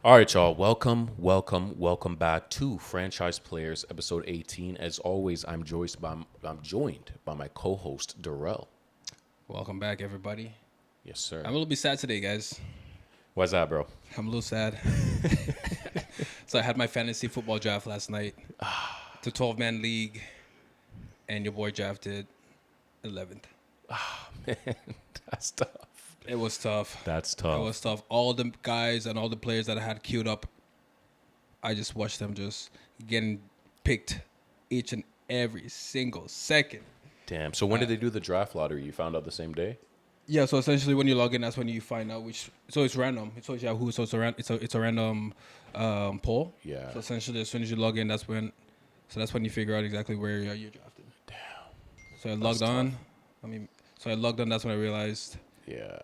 All right, y'all. Welcome back to Franchise Players, episode 18. As always, I'm joined by my co-host Durrel. Welcome back, everybody. Yes, sir. I'm a little bit sad today, guys. Why's that, bro? I'm a little sad. So I had my fantasy football draft last night. The 12-man league, and your boy drafted 11th. Man, that's tough. It was tough. That's tough. It was tough. All the guys and all the players that I had queued up, I just watched them just getting picked each and every single second. Damn. So when did they do the draft lottery? You found out the same day? Yeah, so essentially when you log in, that's when you find out which. So it's random. It's always Yahoo, so it's a random poll. Yeah. So essentially, as soon as you log in, that's when you figure out exactly where you're drafted. Damn. So I logged on. I logged on. That's when I realized. Yeah.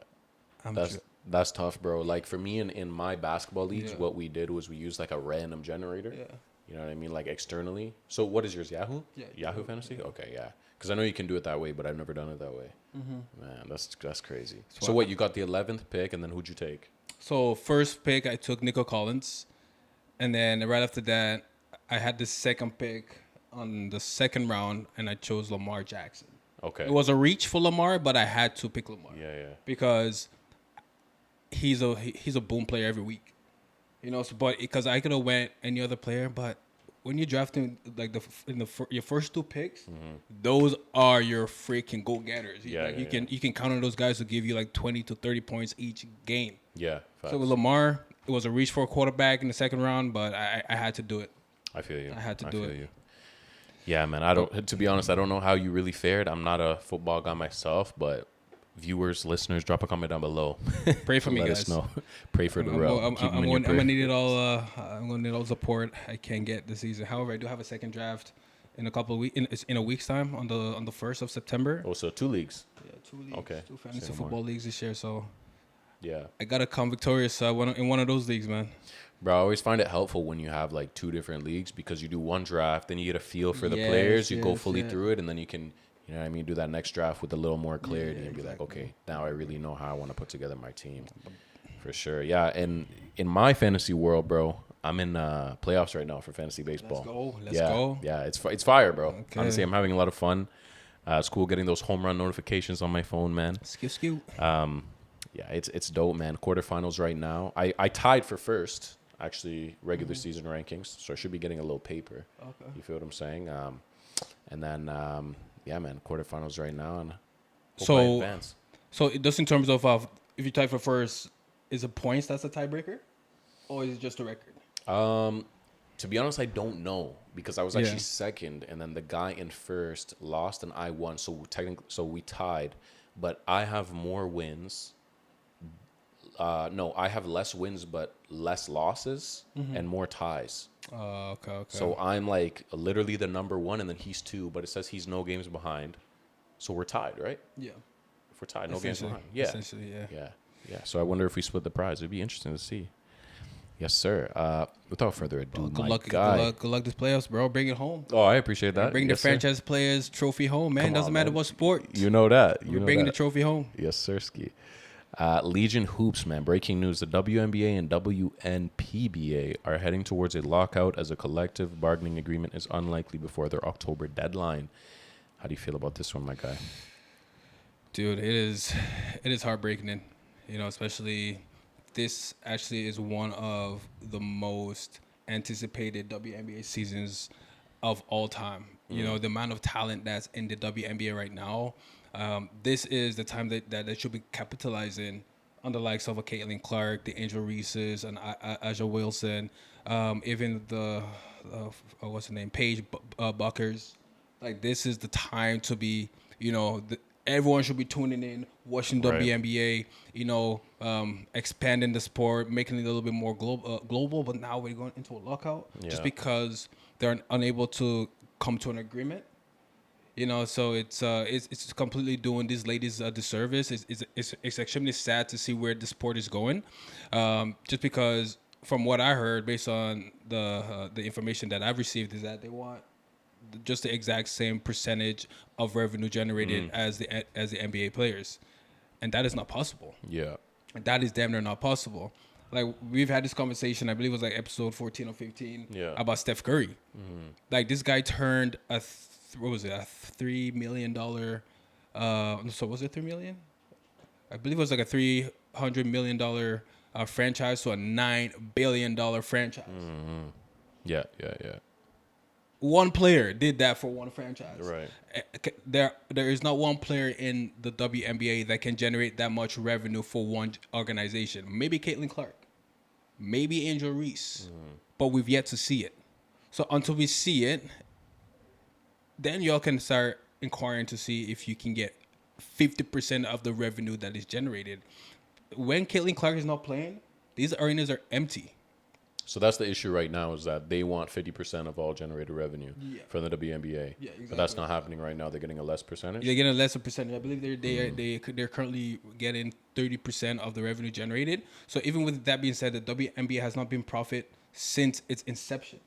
That's tough, bro. Like for me in my basketball leagues, what we did was we used like a random generator. Yeah. You know what I mean? Like externally. So what is yours? Yahoo? Yeah. Yahoo Fantasy? Yeah. Okay, yeah. Because I know you can do it that way, but I've never done it that way. Mm-hmm. Man, that's crazy. So what, you got the 11th pick, and then who'd you take? So first pick, I took Nico Collins. And then right after that, I had the second pick on the second round, and I chose Lamar Jackson. Okay. It was a reach for Lamar, but I had to pick Lamar. Yeah. Because he's a boom player every week. You know, but because I could have went any other player, but when you're drafting like your first two picks, those are your freaking go getters. You can count on those guys to give you like 20 to 30 points each game. Yeah. Facts. So with Lamar, it was a reach for a quarterback in the second round, but I had to do it. I feel you. I had to do it. You. Yeah, man. To be honest, I don't know how you really fared. I'm not a football guy myself, but viewers, listeners, drop a comment down below. Pray for me, Let guys. us know. Pray for Durrel. I'm gonna need it all. I'm gonna need all the support I can get this season. However, I do have a second draft in a couple of weeks. In a week's time, on the 1st of September. Oh, so 2 leagues. Yeah, 2 leagues. Okay. 2 fantasy Say football more. leagues this year. So Yeah. I gotta come victorious in one of those leagues, man. Bro, I always find it helpful when you have like 2 different leagues because you do one draft, then you get a feel for the players, you go fully through it, and then you can, you know what I mean, do that next draft with a little more clarity and be like, okay, now I really know how I want to put together my team. For sure. Yeah, and in my fantasy world, bro, I'm in playoffs right now for fantasy baseball. Let's go. Yeah, it's fire, bro. Okay. Honestly, I'm having a lot of fun. It's cool getting those home run notifications on my phone, man. Skew. Yeah, it's dope, man. Quarterfinals right now. I tied for first, actually, regular season rankings, so I should be getting a little paper. Okay. You feel what I'm saying? And then, yeah, man, quarterfinals right now. And hope I So advance. just in terms of if you tie for first, is it points that's a tiebreaker, or is it just a record? To be honest, I don't know because I was actually second, and then the guy in first lost, and I won. So technically, we tied, but I have more wins. No, I have less wins but less losses and more ties. Okay. So I'm like literally the number 1, and then he's 2, but it says he's no games behind. So we're tied, right? Yeah. If we're tied, no games behind. Yeah. Essentially, yeah. Yeah. So I wonder if we split the prize. It'd be interesting to see. Yes, sir. Without further ado, Good my luck this playoffs, bro. Bring it home. Oh, I appreciate that. Bring the franchise players trophy home, man. Come Doesn't on, matter man. what sport. You know that. We're bringing the trophy home. Yes, sir, Ski. Legion Hoops, man. Breaking news. The WNBA and WNPBA are heading towards a lockout as a collective bargaining agreement is unlikely before their October deadline. How do you feel about this one, my guy? Dude, it is heartbreaking. You know, especially this actually is one of the most anticipated WNBA seasons of all time. You know, the amount of talent that's in the WNBA right now. This is the time that they should be capitalizing on the likes of a Caitlin Clark, the Angel Reeses, and Aja Wilson, even the what's her name, Paige Buckers. Like, this is the time to be, you know, everyone should be tuning in, watching WNBA, you know, expanding the sport, making it a little bit more global. But now we're going into a lockout just because they're unable to come to an agreement. You know, so it's completely doing these ladies a disservice. It's extremely sad to see where the sport is going, just because from what I heard, based on the information that I've received, is that they want just the exact same percentage of revenue generated as the NBA players, and that is not possible. Yeah. That is damn near not possible. like we've had this conversation. I believe it was like episode 14 or 15 about Steph Curry. Like this guy turned a $3 million. So was it $3 million? I believe it was like a $300 million franchise to a $9 billion franchise. Yeah. One player did that for one franchise. Right. There is not one player in the WNBA that can generate that much revenue for one organization. Maybe Caitlin Clark, maybe Angel Reese, but we've yet to see it. So until we see it, then y'all can start inquiring to see if you can get 50% of the revenue that is generated. When Caitlin Clark is not playing, these arenas are empty. So that's the issue right now, is that they want 50% of all generated revenue from the WNBA. Yeah, exactly. But that's not happening right now. They're getting a less percentage. They're getting a lesser percentage. I believe they're currently getting 30% of the revenue generated. So even with that being said, the WNBA has not been profit since its inception.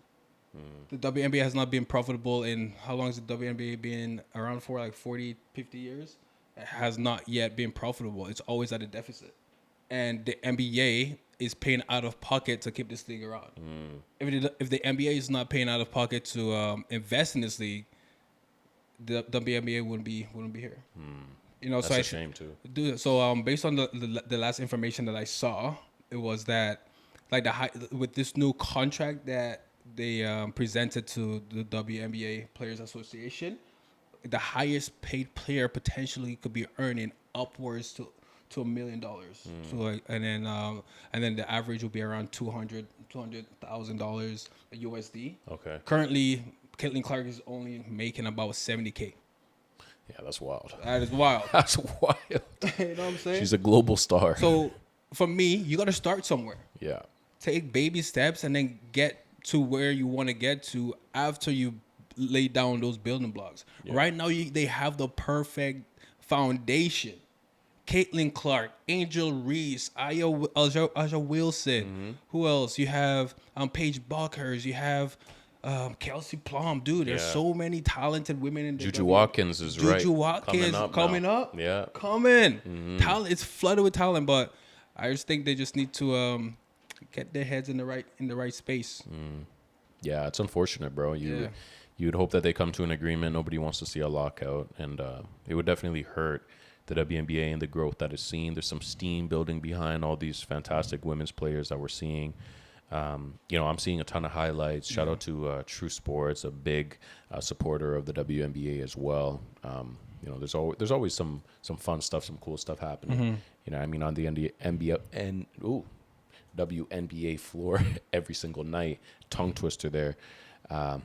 The WNBA has not been profitable in, how long has the WNBA been around for? Like 40, 50 years? It has not yet been profitable. It's always at a deficit. And the NBA is paying out of pocket to keep this league around. If the NBA is not paying out of pocket to invest in this league, the WNBA wouldn't be here. You know, That's a shame too. So based on the last information that I saw, it was that like with this new contract that they presented to the WNBA Players Association, the highest paid player potentially could be earning upwards to $1 million. So like, and then the average will be around $200,000 USD. Okay. Currently, Caitlin Clark is only making about $70K. Yeah, that's wild. That is wild. That's wild. You know what I'm saying? She's a global star. So for me, you got to start somewhere. Yeah. Take baby steps and then get to where you want to get to after you lay down those building blocks. Yeah. Right now, they have the perfect foundation. Caitlin Clark, Angel Reese, Aja Wilson. Who else? You have Paige Buckers. You have Kelsey Plum. Dude, there's so many talented women in the Juju Watkins is right. Juju Watkins coming up. Yeah. Coming. Talent. It's flooded with talent, but I just think they just need to get their heads in the right space. Yeah, it's unfortunate, bro. You'd hope that they come to an agreement. Nobody wants to see a lockout, and it would definitely hurt the WNBA and the growth that is seen. There's some steam building behind all these fantastic women's players that we're seeing. I'm seeing a ton of highlights. Shout out to True Sports, a big supporter of the WNBA as well. There's always some fun stuff, some cool stuff happening. On the WNBA floor every single night. Tongue twister there. Man,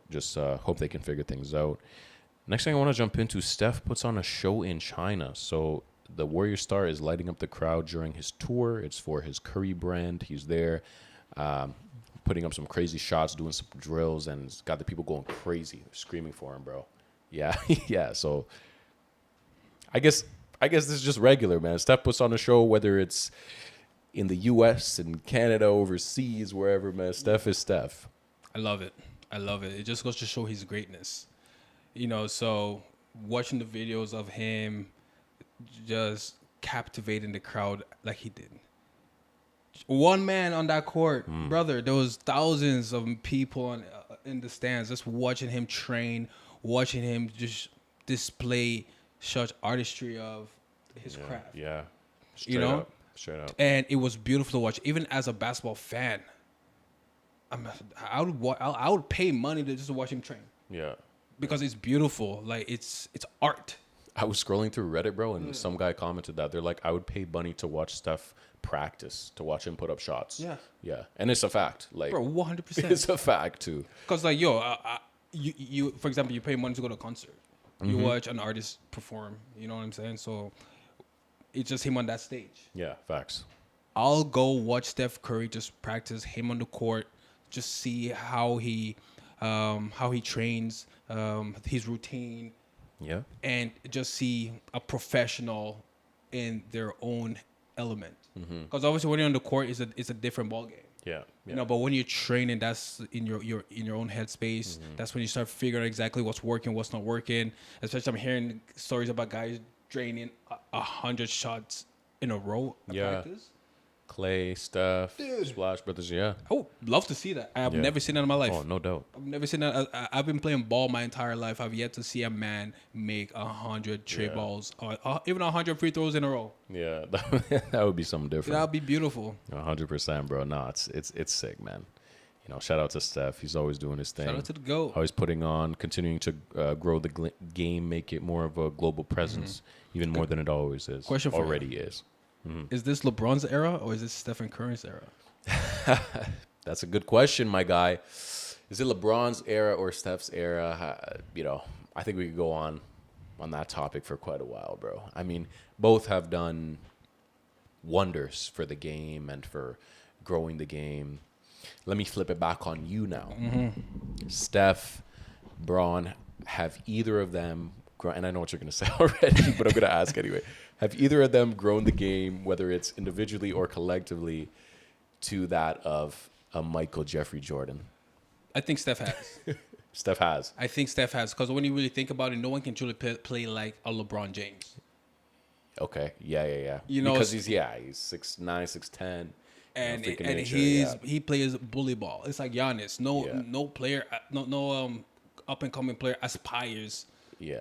just hope they can figure things out. Next thing I want to jump into, Steph puts on a show in China. So the Warrior star is lighting up the crowd during his tour. It's for his Curry brand. He's there putting up some crazy shots, doing some drills, and it's got the people going crazy, screaming for him, bro. Yeah, yeah. So I guess this is just regular, man. Steph puts on a show, whether it's in the U.S., in Canada, overseas, wherever, man. Steph is Steph. I love it. It just goes to show his greatness. So watching the videos of him just captivating the crowd like he did. One man on that court, brother, there was thousands of people in the stands just watching him train, watching him just display such artistry of his craft. Yeah. Straight up. And it was beautiful to watch. Even as a basketball fan, I would pay money to just watch him train. Yeah. Because it's beautiful. Like, it's art. I was scrolling through Reddit, bro, and some guy commented that. They're like, I would pay money to watch Steph practice, to watch him put up shots. Yeah. Yeah. And it's a fact. Like, bro, 100%. It's a fact, too. Because, like, you for example, you pay money to go to a concert. You watch an artist perform. You know what I'm saying? So it's just him on that stage. Yeah, facts. I'll go watch Steph Curry just practice, him on the court, just see how he trains, his routine. Yeah. And just see a professional in their own element. Because obviously when you're on the court, it's a different ballgame. Yeah. But when you're training, that's in your own headspace. That's when you start figuring out exactly what's working, what's not working. Especially I'm hearing stories about guys draining 100 shots in a row at practice. Clay, Steph, Splash Brothers. Yeah. I would love to see that. I've never seen that in my life. Oh, no doubt. I've never seen that. I've been playing ball my entire life. I've yet to see a man make 100 trey balls or even 100 free throws in a row. Yeah, that would be something different. That'd be beautiful. 100%, bro. No, it's sick, man. You know, shout out to Steph. He's always doing his thing. Shout out to the GOAT. Always putting on, continuing to grow the game, make it more of a global presence, even more than it always is. Question for already you. is. Is this LeBron's era or is this Stephen Curry's era? That's a good question, my guy. Is it LeBron's era or Steph's era? You know, I think we could go on that topic for quite a while, bro. I mean, both have done wonders for the game and for growing the game. Let me flip it back on you now. Steph, Bron, have either of them grown, and I know what you're going to say already, but I'm going to ask anyway. Have either of them grown the game, whether it's individually or collectively, to that of a Michael Jeffrey Jordan? I think Steph has. Steph has. I think Steph has, because when you really think about it, no one can truly play like a LeBron James. Okay. Yeah. You know, because he's 6'9", 6'10". And nature, he plays bully ball. It's like Giannis. No player, no up and coming player aspires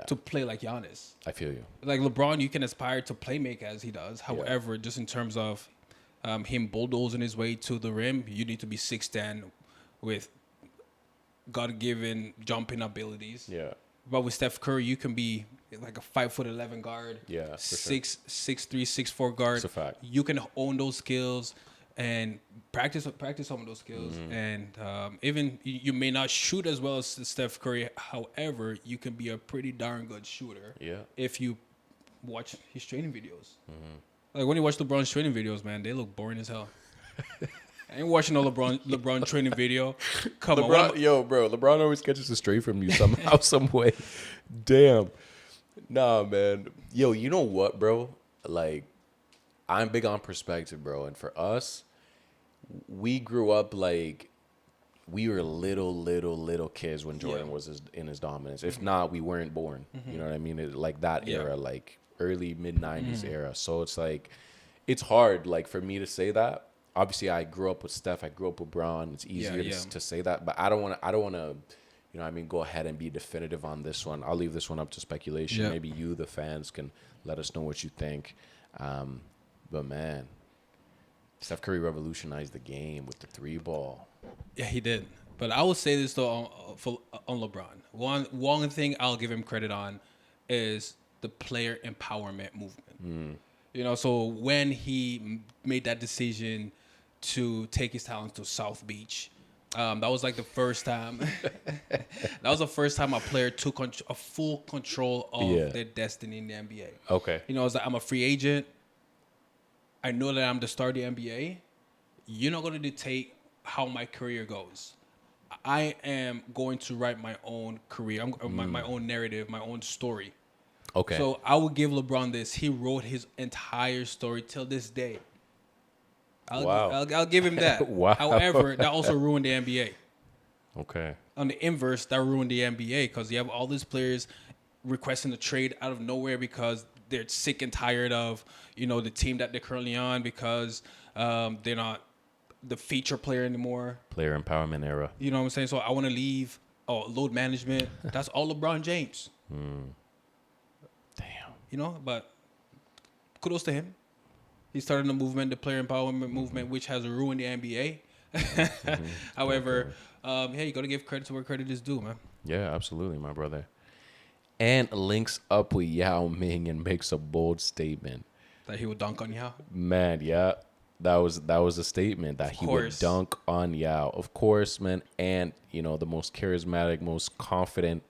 to play like Giannis. I feel you. Like LeBron, you can aspire to play make as he does. However, just in terms of him bulldozing his way to the rim, you need to be 6'10" with God-given jumping abilities. Yeah. But with Steph Curry, you can be like a 5'11" guard. Yeah, for 6'3", 6'4" guard. That's a fact. You can own those skills and practice some of those skills. And even you may not shoot as well as Steph Curry. However, you can be a pretty darn good shooter. Yeah. If you watch his training videos. Like when you watch LeBron's training videos, man, they look boring as hell. I ain't watching no LeBron training video. Come on. LeBron always catches a stray from you somehow, some way. Damn. Nah, man. Yo, you know what, bro? Like, I'm big on perspective, bro. And for us, we grew up like we were little kids when Jordan was in his dominance. If not, we weren't born. You know what I mean? Like that era, like early, mid-90s era. So it's like, it's hard, like, for me to say that. Obviously, I grew up with Steph. I grew up with Bron. It's easier to say that, but I don't want to. You know what I mean? Go ahead and be definitive on this one. I'll leave this one up to speculation. Maybe you, the fans, can let us know what you think. But man, Steph Curry revolutionized the game with the 3-ball. Yeah, he did. But I will say this though on LeBron. One thing I'll give him credit on is the player empowerment movement. You know, so when he made that decision to take his talents to South Beach, that was like the first time. That was the first time a player took a full control of their destiny in the NBA. Okay. You know, it's like, I'm a free agent. I know that I'm the star of the NBA. You're not going to dictate how my career goes. I am going to write my own career, my own narrative, my own story. Okay. So I will give LeBron this. He wrote his entire story till this day. I'll give him that. Wow. However, that also ruined the NBA. Okay. On the inverse, that ruined the NBA because you have all these players requesting a trade out of nowhere because they're sick and tired of, you know, the team that they're currently on because they're not the feature player anymore. Player empowerment era. You know what I'm saying? So I want to leave. Oh, load management. That's all LeBron James. Damn. You know, but kudos to him. He started the movement, the player empowerment movement, which has ruined the NBA. However, you got to give credit to where credit is due, man. Yeah, absolutely, my brother. And links up with Yao Ming and makes a bold statement. That he would dunk on Yao? Man, yeah. That was a statement that he would dunk on Yao. Of course, man. And, you know, the most charismatic, most confident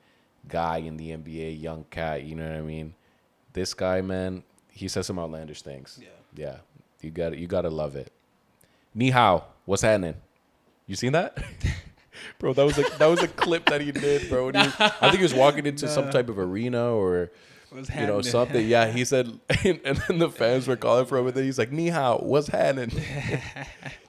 guy in the NBA, young cat, you know what I mean? This guy, man, he says some outlandish things. Yeah. You gotta love it. Ni hao, what's happening? You seen that? Bro, that was a clip that he did, bro. I think he was walking into some type of arena or something. Yeah, he said, and then the fans were calling for him, and then he's like, "Ni hao, what's happening?"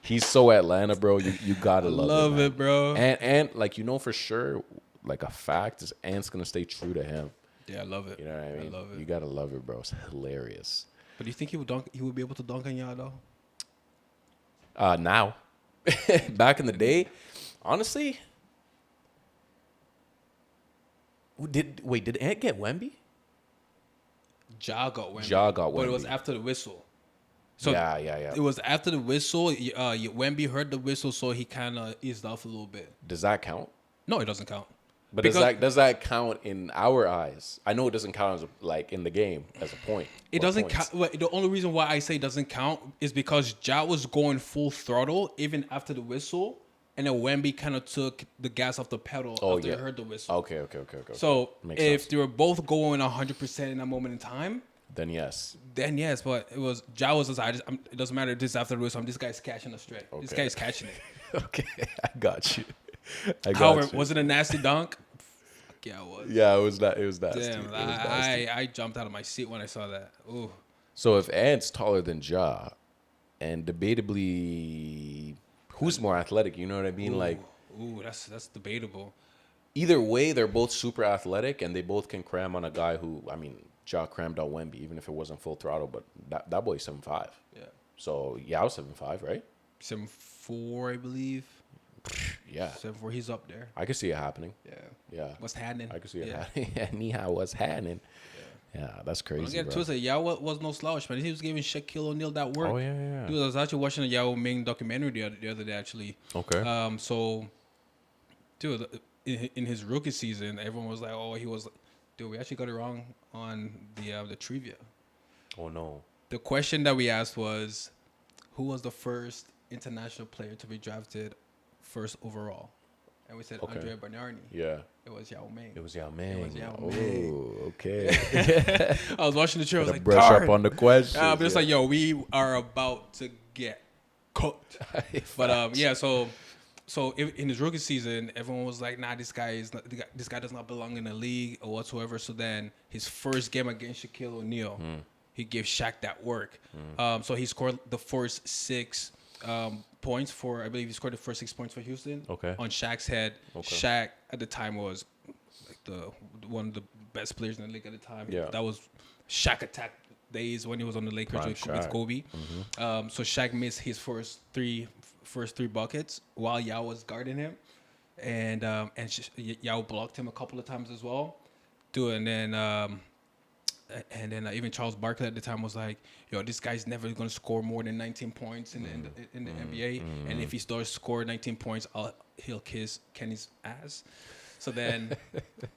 He's so Atlanta, bro. You gotta love it, bro. And like, you know for sure, like a fact is Ant's gonna stay true to him. Yeah, I love it. You know what I mean? I love it. You gotta love it, bro. It's hilarious. But do you think he would be able to dunk on Yao though? Now, back in the day, honestly, did Ant get Wemby? Ja got Wemby. Ja got But it was Wemby. after the whistle. So Yeah. it was after the whistle. Wemby heard the whistle, so he kind of eased off a little bit. Does that count? No, it doesn't count. But Because does that count in our eyes? I know it doesn't count as like in the game as a point. it doesn't count. The only reason why I say it doesn't count is because Ja was going full throttle even after the whistle, and then Wemby kind of took the gas off the pedal after he heard the whistle. Okay. So Makes if sense. they were both going 100% in that moment in time, Then yes. but it was Ja was like, it doesn't matter. This after the whistle, this guy's catching a straight. This Okay. guy's catching it. Okay, I got you. However, was it a nasty dunk? Fuck yeah, it was. Yeah, it was that. It was nasty. Damn, It was nasty. I jumped out of my seat when I saw that. Ooh. So if Ant's taller than Ja, and debatably, who's more athletic? You know what I mean? Like Ooh, that's debatable. either way, they're both super athletic, and they both can cram on a guy who, I mean, Ja crammed on Wemby, even if it wasn't full throttle. But that boy's 7'5". Yeah. So yeah, I was 7'5", right? 7'4", I believe. Yeah, 7'4", he's up there. I could see it happening. Yeah. Yeah, What's happening? I could see it happening. Anyhow, what's happening? Yeah, that's Don't crazy, get bro. twisted. Yao was no slouch, man. He was giving Shaquille O'Neal that work. Oh yeah. Dude, I was actually watching a Yao Ming documentary the other day, actually. Okay. So, dude, in his rookie season, everyone was like, "Oh, he was." Dude, we actually got it wrong on the trivia. Oh no. The question that we asked was, who was the first international player to be drafted first overall? And we said Okay. Andrea Bargnani. Yeah. It was Yao Ming. It was Yao Ming. It was Yao Oh, Ming. okay. I was watching the show. I was Gotta like, brush "Darn." up on the questions. But it's like, yo, we are about to get cooked. But yeah, so in his rookie season, everyone was like, nah, this guy does not belong in the league or whatsoever. So then his first game against Shaquille O'Neal, he gave Shaq that work. So he scored the first 6 points for, I believe he scored the first 6 points for Houston. Okay. On Shaq's head. Okay. Shaq at the time was like one of the best players in the league at the time. Yeah. That was Shaq attack days when he was on the Lakers Prime with Shaq. Kobe. So Shaq missed his first three buckets while Yao was guarding him, and Yao blocked him a couple of times as well. And then even Charles Barkley at the time was like, "Yo, this guy's never gonna score more than 19 points in the NBA, and if he does score 19 points, he'll kiss Kenny's ass." So then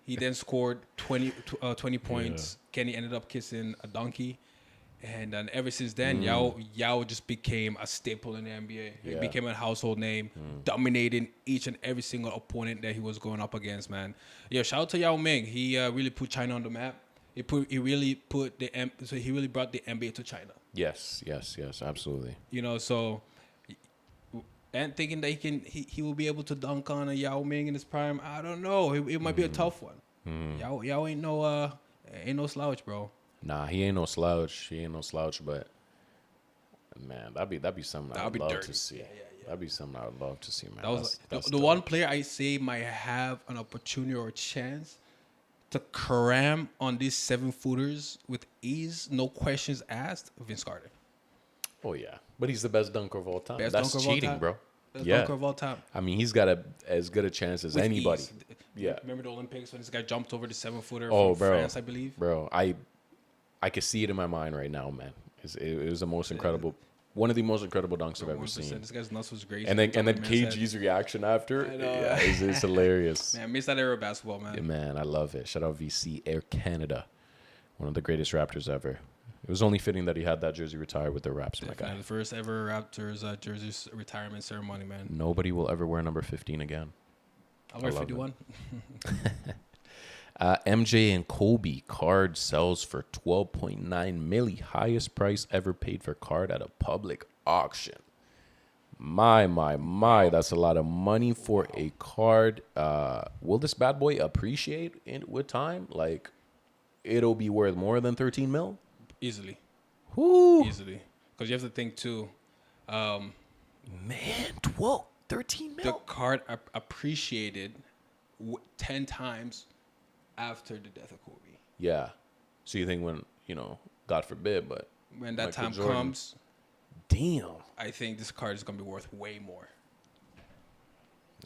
he then scored 20 points. Yeah. Kenny ended up kissing a donkey. And then ever since then, Yao just became a staple in the NBA. He became a household name, dominating each and every single opponent that he was going up against, man. Yeah, shout out to Yao Ming. He really put China on the map. He really brought the NBA to China. Yes, absolutely. You know, so and thinking that he will be able to dunk on a Yao Ming in his prime, I don't know. It might be a tough one. Yao ain't no slouch, bro. Nah, he ain't no slouch. But man, that'd be something I'd love to see. Yeah. That'd be something I would love to see, man. That was the one player I say might have an opportunity or a chance to cram on these 7-footers with ease, no questions asked. Vince Carter. Oh yeah, but he's the best dunker of all time. Best That's dunker of all cheating, time. bro. Best dunker of all time. I mean, he's got as good a chance as With anybody. ease. Yeah. Remember the Olympics when this guy jumped over the 7-footer Oh, from bro. France, I believe? Bro, I could see it in my mind right now, man. It was the most incredible, one of the most incredible dunks I've ever 100%. seen. This guy's nuts was great. And then KG's reaction after, it's hilarious. Man, I miss that era of basketball, man. Yeah, man, I love it. Shout out VC Air Canada, one of the greatest Raptors ever. It was only fitting that he had that jersey retired with the Raps, my guy. The first ever Raptors jersey retirement ceremony, man. Nobody will ever wear number 15 again. I'll wear 51. MJ and Kobe card sells for $12.9 million, highest price ever paid for card at a public auction. My, that's a lot of money for a card. Will this bad boy appreciate it with time? Like, it'll be worth more than 13 mil? Easily. Whoo. Easily. Because you have to think, too. Man, 13 mil? The card appreciated 10 times after the death of Kobe. Yeah. So you think when, God forbid, but when that Michael time Jordan comes, Damn. I think this card is gonna be worth way more.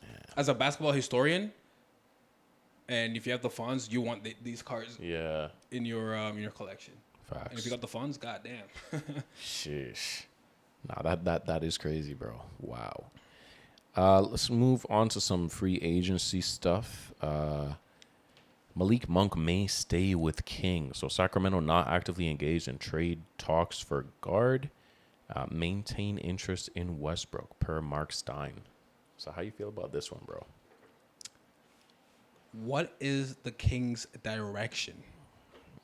Yeah. As a basketball historian, and if you have the funds, you want these cards. Yeah. In your collection. Facts. And if you got the funds, goddamn. Sheesh. Nah, that is crazy, bro. Wow. Let's move on to some free agency stuff. Malik Monk may stay with King. So Sacramento not actively engaged in trade talks for guard. Maintain interest in Westbrook per Mark Stein. So how you feel about this one, bro? What is the Kings' direction?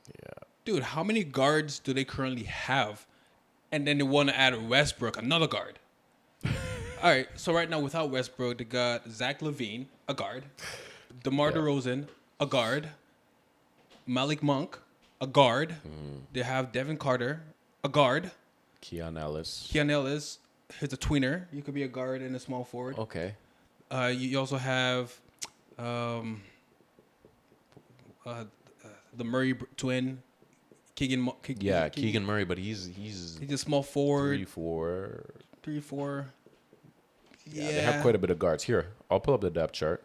Yeah. Dude, how many guards do they currently have? And then they want to add Westbrook, another guard. All right, so right now without Westbrook, they got Zach LaVine, a guard. DeMar DeRozan, a guard. Malik Monk, a guard. They have Devin Carter, a guard. Keon Ellis, he's a tweener. You could be a guard and a small forward. Okay. You also have the Murray twin, Keegan. Keegan Murray, but he's a small forward. 3-4. Yeah, they have quite a bit of guards. Here, I'll pull up the depth chart.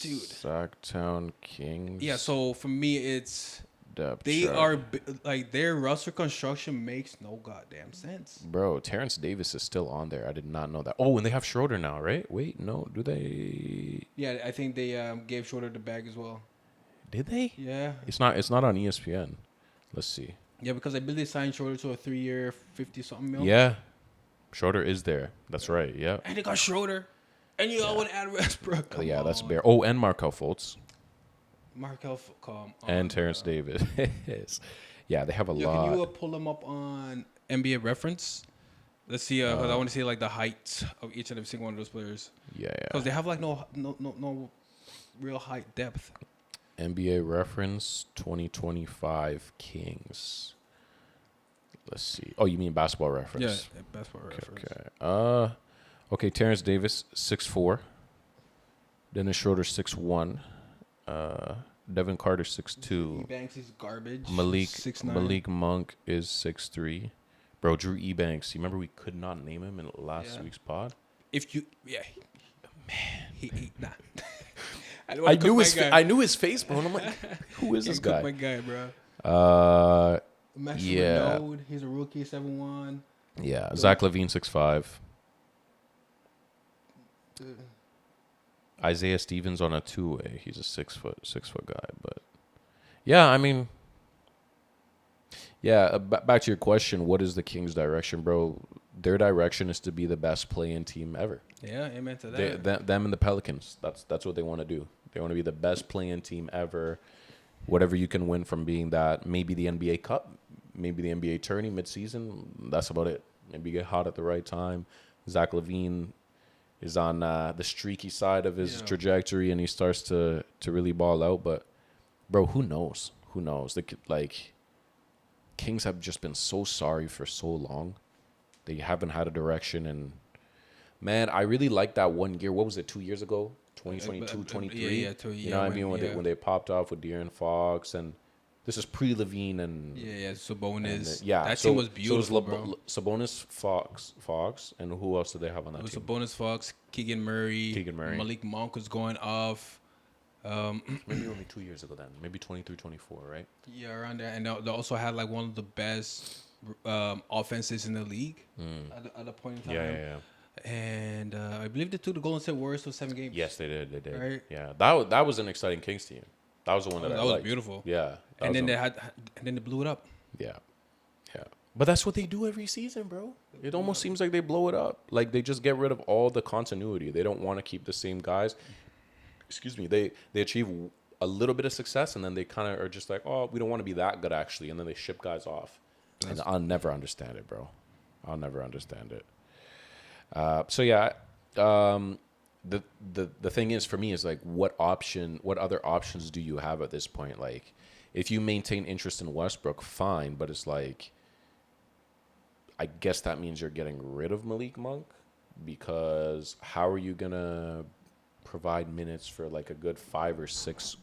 Dude. Sacktown Kings. Yeah, so for me, it's depth they chart. are like their roster construction makes no goddamn sense. Bro, Terrence Davis is still on there. I did not know that. Oh, and they have Schroeder now, right? Wait, no, do they? Yeah, I think they gave Schroeder the bag as well. Did they? Yeah. It's not on ESPN. Let's see. Yeah, because I believe they signed Schroeder to a 3-year, 50-something mil. Yeah. Schroeder is there. That's right. Yeah. And they got Schroeder. And you all want to add Westbrook. Come on. That's bare. Oh, and Markelle Fultz. Markelle, come on. And Terrence Davis. Yeah, they have a lot. Can you pull them up on NBA reference? Let's see. I want to see like the height of each and every single one of those players. Yeah. Because they have like no real height depth. NBA reference 2025 Kings. Let's see. Oh, you mean basketball reference? Yeah, basketball reference. Okay. Okay, Terrence Davis 6'4". Dennis Schroeder 6'1". Devin Carter 6'2". Ebanks is garbage. Malik Monk is 6'3". Bro, Drew Ebanks. You remember we could not name him in last week's pod? Nah. I knew his face, bro. And I'm like, who is this guy? My guy, bro. Yeah. Renaud, he's a rookie, 7'1". Yeah, Zach LaVine 6'5". Isaiah Stevens on a 2-way. He's a 6 foot guy, but yeah, I mean, yeah. Back to your question, what is the Kings' direction, bro? Their direction is to be the best play-in team ever. Yeah, amen to that. Them and the Pelicans. That's what they want to do. They want to be the best play-in team ever. Whatever you can win from being that, maybe the NBA Cup, maybe the NBA tourney mid-season. That's about it. Maybe get hot at the right time. Zach LaVine is on the streaky side of his trajectory, and he starts to really ball out. But, bro, who knows? Who knows? Kings have just been so sorry for so long. They haven't had a direction. And, man, I really liked that 1 year. What was it, 2 years ago? 2022, 23? Yeah, you know what I mean? When they popped off with De'Aaron Fox, and this is pre-Levine and Sabonis. That team was beautiful, so it was bro. Sabonis, Fox, and who else did they have on that team? It was Sabonis, Fox, Keegan Murray. Malik Monk was going off. Maybe only 2 years ago then. Maybe 23, 24, right? Yeah, around there. And they also had like one of the best offenses in the league at a point in time. Yeah. And I believe they took the Golden State Warriors to 7 games. Yes, they did. Right? Yeah, that was an exciting Kings team. That was the one that was beautiful. Yeah, and then they blew it up. Yeah. But that's what they do every season, bro. It almost seems like they blow it up. Like they just get rid of all the continuity. They don't want to keep the same guys. Excuse me. They achieve a little bit of success, and then they kind of are just like, oh, we don't want to be that good actually, and then they ship guys off. And I'll never understand it, bro. I'll never understand it. So yeah, the thing is for me is like, what other options do you have at this point? Like, if you maintain interest in Westbrook, fine, but it's like, I guess that means you're getting rid of Malik Monk, because how are you gonna provide minutes for like a good 5 or 6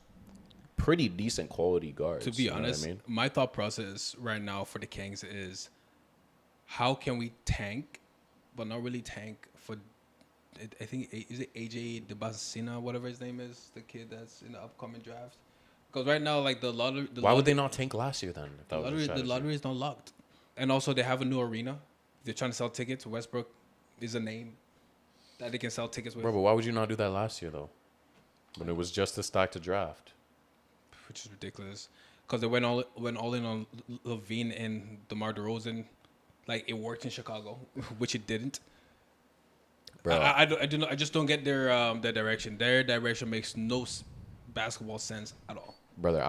pretty decent quality guards? To be honest, my thought process right now for the Kings is how can we tank, but not really tank for, I think, is it AJ DeBasina, whatever his name is, the kid that's in the upcoming draft? Because right now, like the lottery. Why would they not tank last year then? If that was the lottery is not locked, and also they have a new arena. They're trying to sell tickets. Westbrook is a name that they can sell tickets with. Bro, but why would you not do that last year though? When it was just a stack to draft, which is ridiculous, because they went all in on Levine and DeMar DeRozan. Like, it worked in Chicago, which it didn't. Bro, I just don't get their direction. Their direction makes no basketball sense at all. Brother,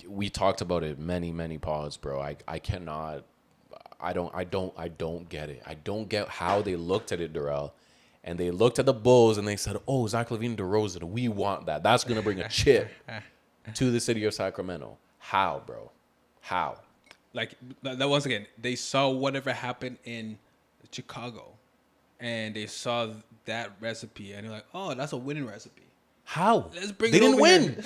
we talked about it many pods, bro. I cannot. I don't get it. I don't get how they looked at it, Durrel. And they looked at the Bulls and they said, "Oh, Zach LaVine, DeRozan, we want that. That's gonna bring a chip to the city of Sacramento." How, bro? How? Like that once again, they saw whatever happened in Chicago, and they saw that recipe, and they're like, "Oh, that's a winning recipe." How? Let's bring they it didn't over win. here.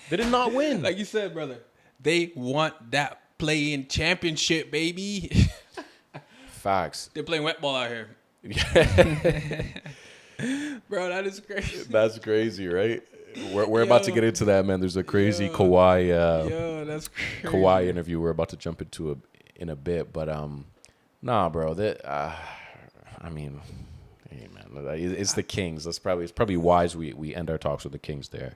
They did not win. Like you said, brother, they want that play-in championship, baby. Facts. They're playing wet ball out here. Bro, that is crazy. That's crazy, right? We're about to get into that, man. There's a crazy Kawhi that's crazy. Kawhi interview we're about to jump into in a bit, but nah, bro. I mean, hey, man, it's the Kings. It's probably wise we end our talks with the Kings there.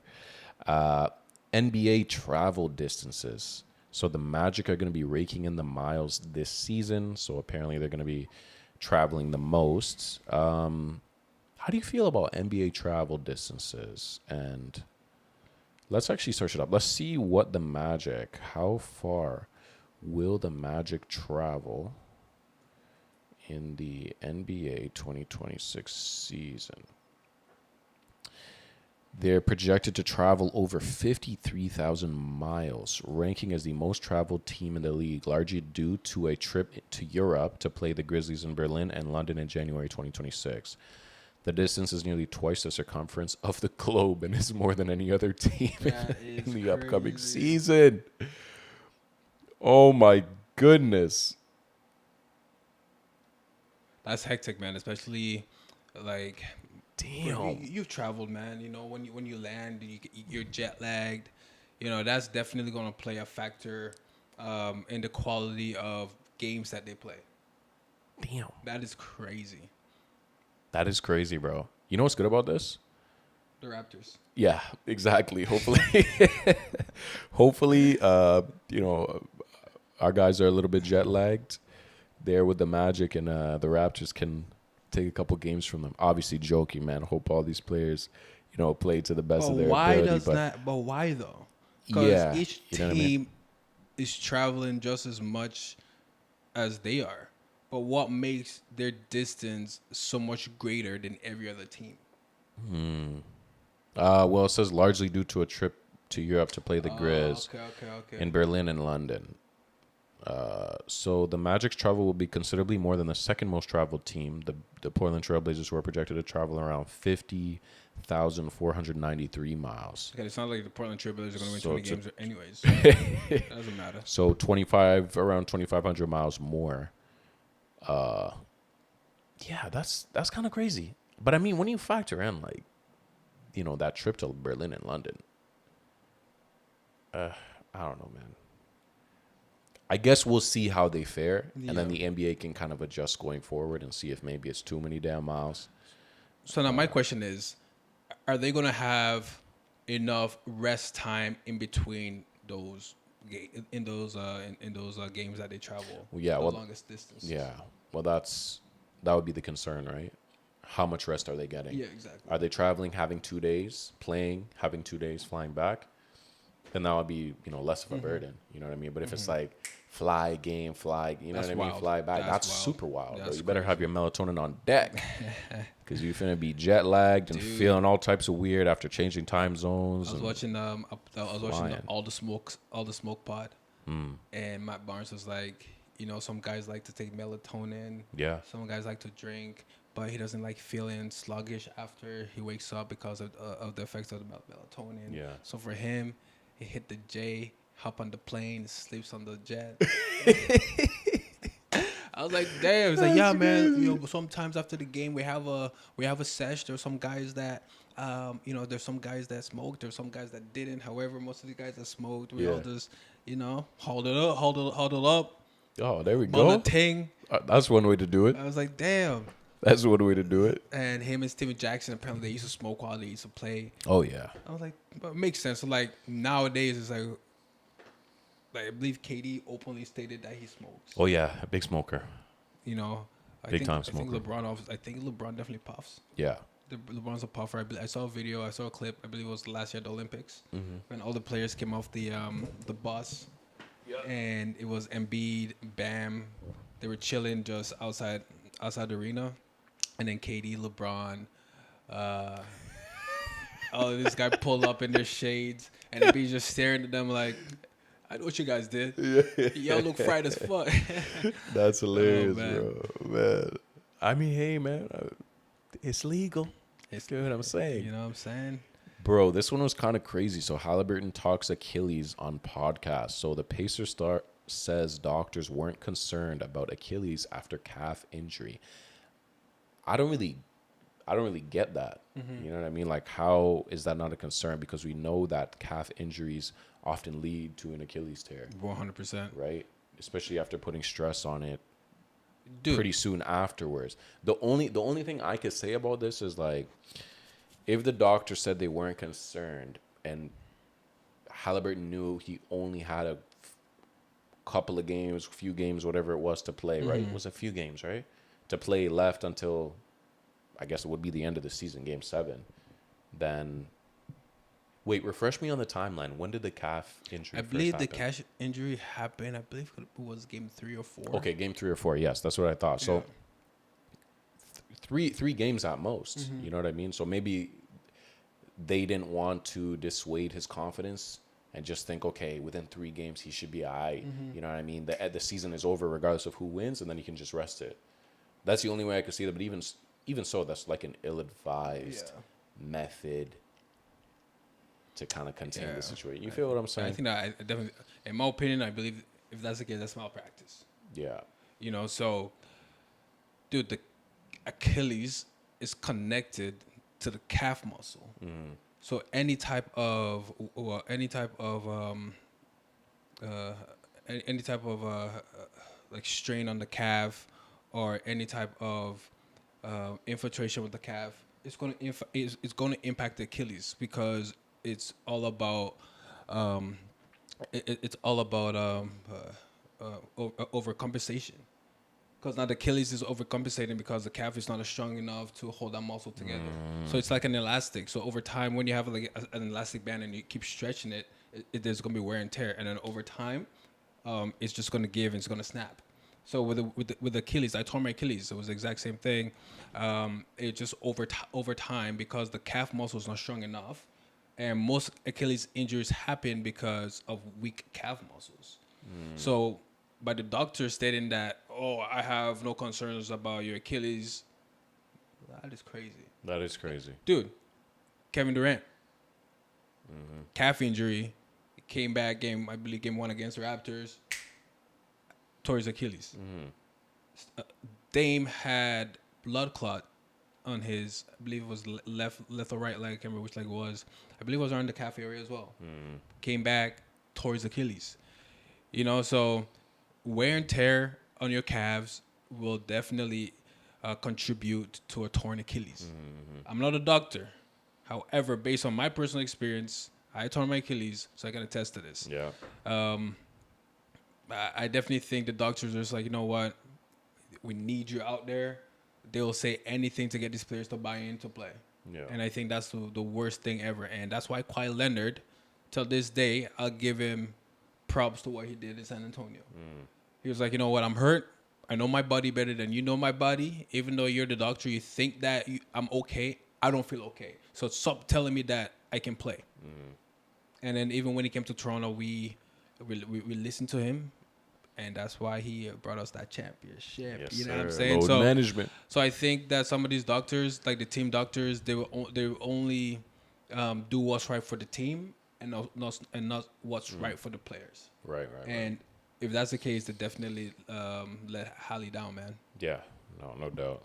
NBA travel distances. So the Magic are going to be raking in the miles this season. So apparently they're going to be traveling the most. How do you feel about NBA travel distances? And let's actually search it up. Let's see what the Magic, how far will the Magic travel in the NBA 2026 season? They're projected to travel over 53,000 miles, ranking as the most traveled team in the league, largely due to a trip to Europe to play the Grizzlies in Berlin and London in January 2026. The distance is nearly twice the circumference of the globe and is more than any other team in the upcoming season. Oh my goodness. That's hectic, man, especially like... Damn. You've traveled, man. You know, when you land, you're jet lagged. You know, that's definitely going to play a factor in the quality of games that they play. Damn. That is crazy. That is crazy, bro. You know what's good about this? The Raptors. Yeah, exactly. Hopefully, you know, our guys are a little bit jet lagged there with the Magic, and the Raptors can take a couple games from them. Obviously, joking, man. Hope all these players, you know, play to the best of their ability. But why though? Yeah, each team is traveling just as much as they are. But what makes their distance so much greater than every other team? Well, it says largely due to a trip to Europe to play the Grizz in Berlin and London. So the Magic's travel will be considerably more than the second most traveled team, the Portland Trailblazers, who are projected to travel around 50,493 miles. Okay, it's not like the Portland Trailblazers are going to win 20 games anyways. It doesn't matter. So around 2,500 miles more. Yeah, that's kind of crazy. But I mean, when you factor in, like, you know, that trip to Berlin and London, I don't know, man. I guess we'll see how they fare, and then the NBA can kind of adjust going forward and see if maybe it's too many damn miles. So now my question is, are they going to have enough rest time in between those games that they travel? Well, yeah, the longest distance. Yeah, well, that would be the concern, right? How much rest are they getting? Yeah, exactly. Are they traveling, having 2 days, playing, having 2 days, flying back? Then that would be, you know, less of a burden. You know what I mean? But if it's like fly, game, fly, you know what I mean? Fly back. That's super wild, bro. You better have your melatonin on deck because you're finna be jet lagged and feeling all types of weird after changing time zones. I was watching all the smoke pod, and Matt Barnes was like, you know, some guys like to take melatonin. Yeah. Some guys like to drink, but he doesn't like feeling sluggish after he wakes up because of the effects of the melatonin. Yeah. So for him, he hit the J, hop on the plane, sleeps on the jet. I was like, damn. It's like, yeah, man. You know, sometimes after the game, we have a sesh. There's some guys that, you know, there's some guys that smoked. There's some guys that didn't. However, most of the guys that smoked, we all just, you know, hold it up. Oh, there we go. Ting. That's one way to do it. I was like, damn. That's one way to do it. And him and Steven Jackson, apparently, they used to smoke while they used to play. Oh, yeah. I was like, but it makes sense. So, like, nowadays, it's like I believe KD openly stated that he smokes. Oh, yeah. A big smoker. You know, Big time smoker. I think LeBron definitely puffs. Yeah. LeBron's a puffer. I saw a video. I saw a clip. I believe it was last year at the Olympics when all the players came off the bus, and it was Embiid, Bam. They were chilling just outside the arena, and then KD, LeBron, this guy pulled up in their shades, and Embiid just staring at them like, I know what you guys did. Y'all look fried as fuck. That's hilarious, bro. Man. I mean, hey, man, it's legal. It's good. I'm saying. You know what I'm saying? Bro, this one was kind of crazy. So Halliburton talks Achilles on podcast. So the Pacers star says doctors weren't concerned about Achilles after calf injury. I don't really get that. You know what I mean? Like, how is that not a concern? Because we know that calf injuries often lead to an Achilles tear. 100%. Right? Especially after putting stress on it. Dude. Pretty soon afterwards. The only thing I could say about this is, like, if the doctor said they weren't concerned and Halliburton knew he only had a couple of games, few games, whatever it was to play, right? It was a few games, right? To play left until, I guess it would be the end of the season, game 7. Then, wait, refresh me on the timeline. When did the calf injury I believe first the calf injury happened. I believe it was game 3 or 4. Okay, game 3 or 4. Yes, that's what I thought. So, three games at most. You know what I mean? So maybe they didn't want to dissuade his confidence and just think, okay, within 3 games he should be all right. You know what I mean? The season is over regardless of who wins, and then he can just rest it. That's the only way I could see that. But even so, that's like an ill-advised method to kind of contain the situation. You feel what I'm saying? I think that I definitely, in my opinion, I believe if that's the case, that's malpractice. Yeah. You know, so, dude, the Achilles is connected to the calf muscle. So any type of like strain on the calf or any type of infiltration with the calf, it's going to impact the Achilles because it's all about overcompensation. Because now the Achilles is overcompensating because the calf is not strong enough to hold that muscle together. So it's like an elastic. So over time, when you have like an elastic band and you keep stretching it, there's going to be wear and tear. And then over time, it's just going to give and it's going to snap. So with Achilles, I tore my Achilles. It was the exact same thing. It just over time because the calf muscle is not strong enough. And most Achilles injuries happen because of weak calf muscles. So by the doctor stating that, I have no concerns about your Achilles, that is crazy. That is crazy. Dude, Kevin Durant, calf injury, came back game 1 against the Raptors, tore his Achilles. Dame had blood clot on his, I believe it was left or right leg, I can't remember which leg it was. I believe it was around the calf area as well. Came back, tore his Achilles. You know, so wear and tear on your calves will definitely contribute to a torn Achilles. I'm not a doctor. However, based on my personal experience, I tore my Achilles, so I can attest to this. Yeah. I definitely think the doctors are just like, you know what? We need you out there. They'll say anything to get these players to buy into play. Yeah. And I think that's the worst thing ever. And that's why Kawhi Leonard, till this day, I'll give him props to what he did in San Antonio. He was like, you know what? I'm hurt. I know my body better than you know my body. Even though you're the doctor, you think that I'm okay. I don't feel okay. So stop telling me that I can play. And then even when he came to Toronto, we listened to him. And that's why he brought us that championship. Yes, you know sir. what I'm saying? Load management. So I think that some of these doctors, like the team doctors, they will only do what's right for the team and not what's right for the players. Right. And if that's the case, then definitely let Hallie down, man. Yeah, no doubt.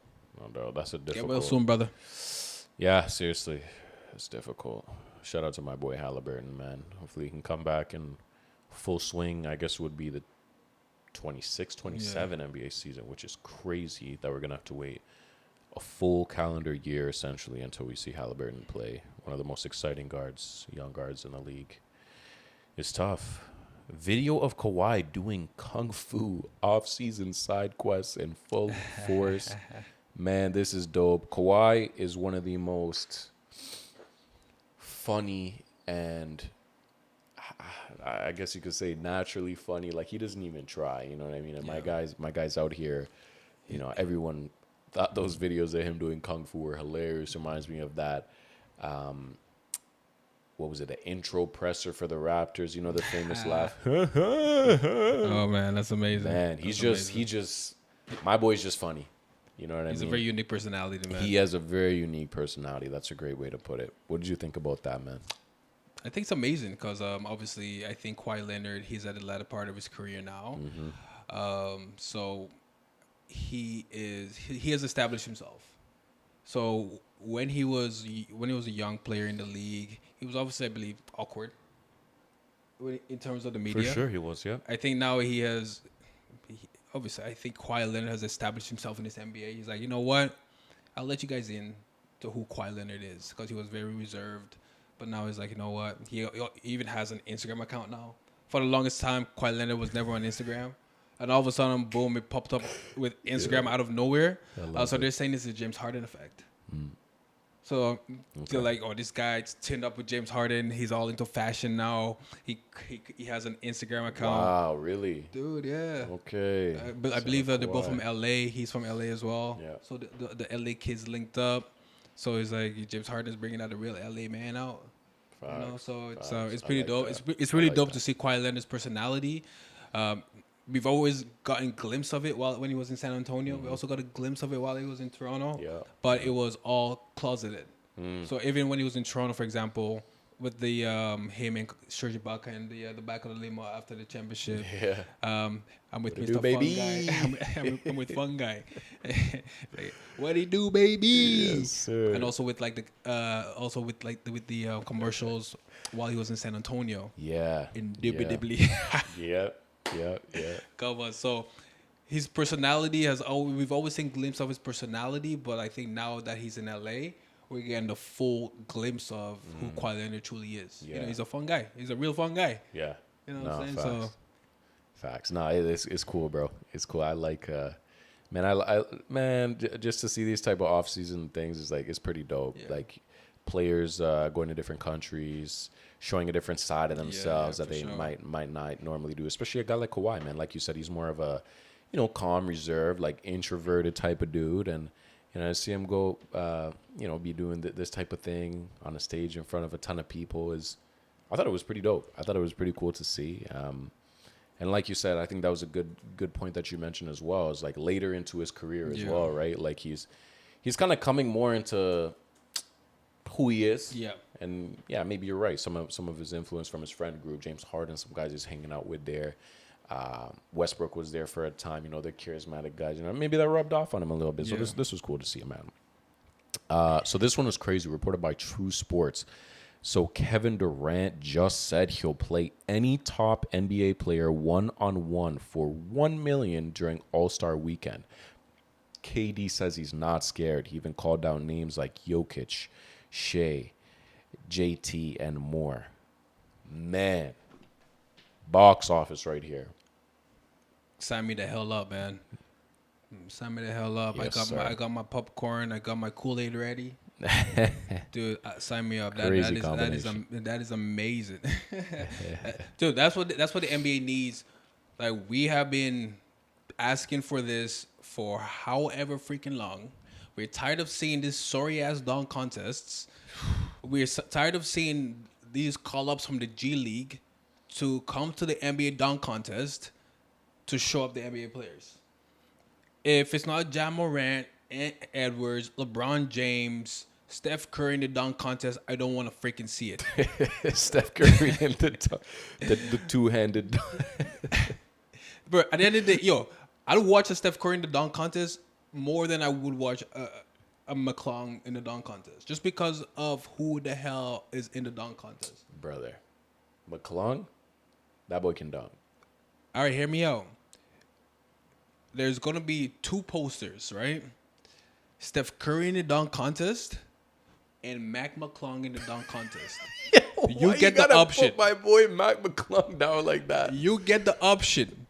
That's a difficult. Get well soon, brother. Yeah, seriously, it's difficult. Shout out to my boy Halliburton, man. Hopefully he can come back in full swing. I guess it would be the 26, 27 NBA season, which is crazy that we're going to have to wait a full calendar year, essentially, until we see Halliburton play. One of the most exciting young guards in the league. It's tough. Video of Kawhi doing kung fu off-season side quests in full force. Man, this is dope. Kawhi is one of the most funny and I guess you could say naturally funny. Like, he doesn't even try, you know what I mean? And my guys out here, you know, everyone thought those videos of him doing kung fu were hilarious. Reminds me of that. What was it? The intro presser for the Raptors. You know, the famous laugh. Oh man, that's amazing. Man, he just, my boy's just funny. You know what I mean? He's a very unique personality, man. He has a very unique personality. That's a great way to put it. What did you think about that, man? I think it's amazing because obviously I think Kawhi Leonard, he's at the latter part of his career now. So he has established himself. So when he was a young player in the league, he was obviously, I believe, awkward in terms of the media. For sure he was, yeah. I think now obviously, I think Kawhi Leonard has established himself in this NBA. He's like, you know what? I'll let you guys in to who Kawhi Leonard is because he was very reserved. But now he's like, you know what? He even has an Instagram account now. For the longest time, Kawhi Leonard was never on Instagram. And all of a sudden, boom, it popped up with Instagram out of nowhere. So they're saying this is James Harden effect. So they're like, oh, this guy's teamed up with James Harden. He's all into fashion now. He has an Instagram account. Wow, really? Dude, yeah. Okay. But I believe they're both from LA. He's from LA as well. Yeah. So the LA kids linked up. So it's like James Harden's bringing out the real LA man out. Facts, you know, so it's I pretty like dope. that. It's really like dope that. to see Kawhi Leonard's personality. We've always gotten a glimpse of it when he was in San Antonio. We also got a glimpse of it while he was in Toronto. Yeah. But it was all closeted. So even when he was in Toronto, for example, with the him and Serge Ibaka in the back of the limo after the championship. Yeah. I'm with What Mr. do, baby? Fun Guy. I'm with Fun Guy. Like, what do you do, baby? Yes, sir. And also with the commercials while he was in San Antonio. Yeah. Indubitably. Yeah. Come on. So his personality we've always seen glimpse of his personality, but I think now that he's in LA, we're getting the full glimpse of who Kawhi Leonard truly is. Yeah. You know, he's a fun guy. He's a real fun guy. Yeah. You know what I'm saying? Facts. So Facts. No, it's cool, bro. It's cool. I like, just to see these type of off-season things is like, it's pretty dope. Yeah. Like players going to different countries, showing a different side of themselves that they might not normally do. Especially a guy like Kawhi, man. Like you said, he's more of a, calm, reserved, like introverted type of dude. And, I see him go, be doing this type of thing on a stage in front of a ton of people I thought it was pretty dope. I thought it was pretty cool to see. And like you said, I think that was a good point that you mentioned as well. Is like later into his career as well, right? Like he's kind of coming more into who he is. Yeah. And yeah, maybe you're right. Some of his influence from his friend group, James Harden, some guys he's hanging out with there. Westbrook was there for a time. They're charismatic guys. Maybe that rubbed off on him a little bit. So this was cool to see, man. So this one was crazy. Reported by True Sports. So Kevin Durant just said he'll play any top NBA player one-on-one for $1 million during All-Star Weekend. KD says he's not scared. He even called down names like Jokic, Shea, JT, and more. Man, box office right here. Sign me the hell up, man. Sign me the hell up. Yes, I got my popcorn. I got my Kool-Aid ready. Dude, sign me up. That is amazing. Dude, that's what the NBA needs. Like, we have been asking for this for however freaking long. We're tired of seeing these sorry ass dunk contests. We're tired of seeing these call-ups from the G League to come to the NBA dunk contest to show up the NBA players. If it's not Ja Morant, Ant Edwards, LeBron James, Steph Curry in the dunk contest, I don't want to freaking see it. Steph Curry in the two-handed. But at the end of the day, I'd watch a Steph Curry in the dunk contest more than I would watch a McClung in the dunk contest, just because of who the hell is in the dunk contest. Brother, McClung, that boy can dunk. All right, hear me out. There's gonna be 2 posters, right? Steph Curry in the dunk contest and Mac McClung in the dunk contest. You get the option. Put my boy Mac McClung down like that. You get the option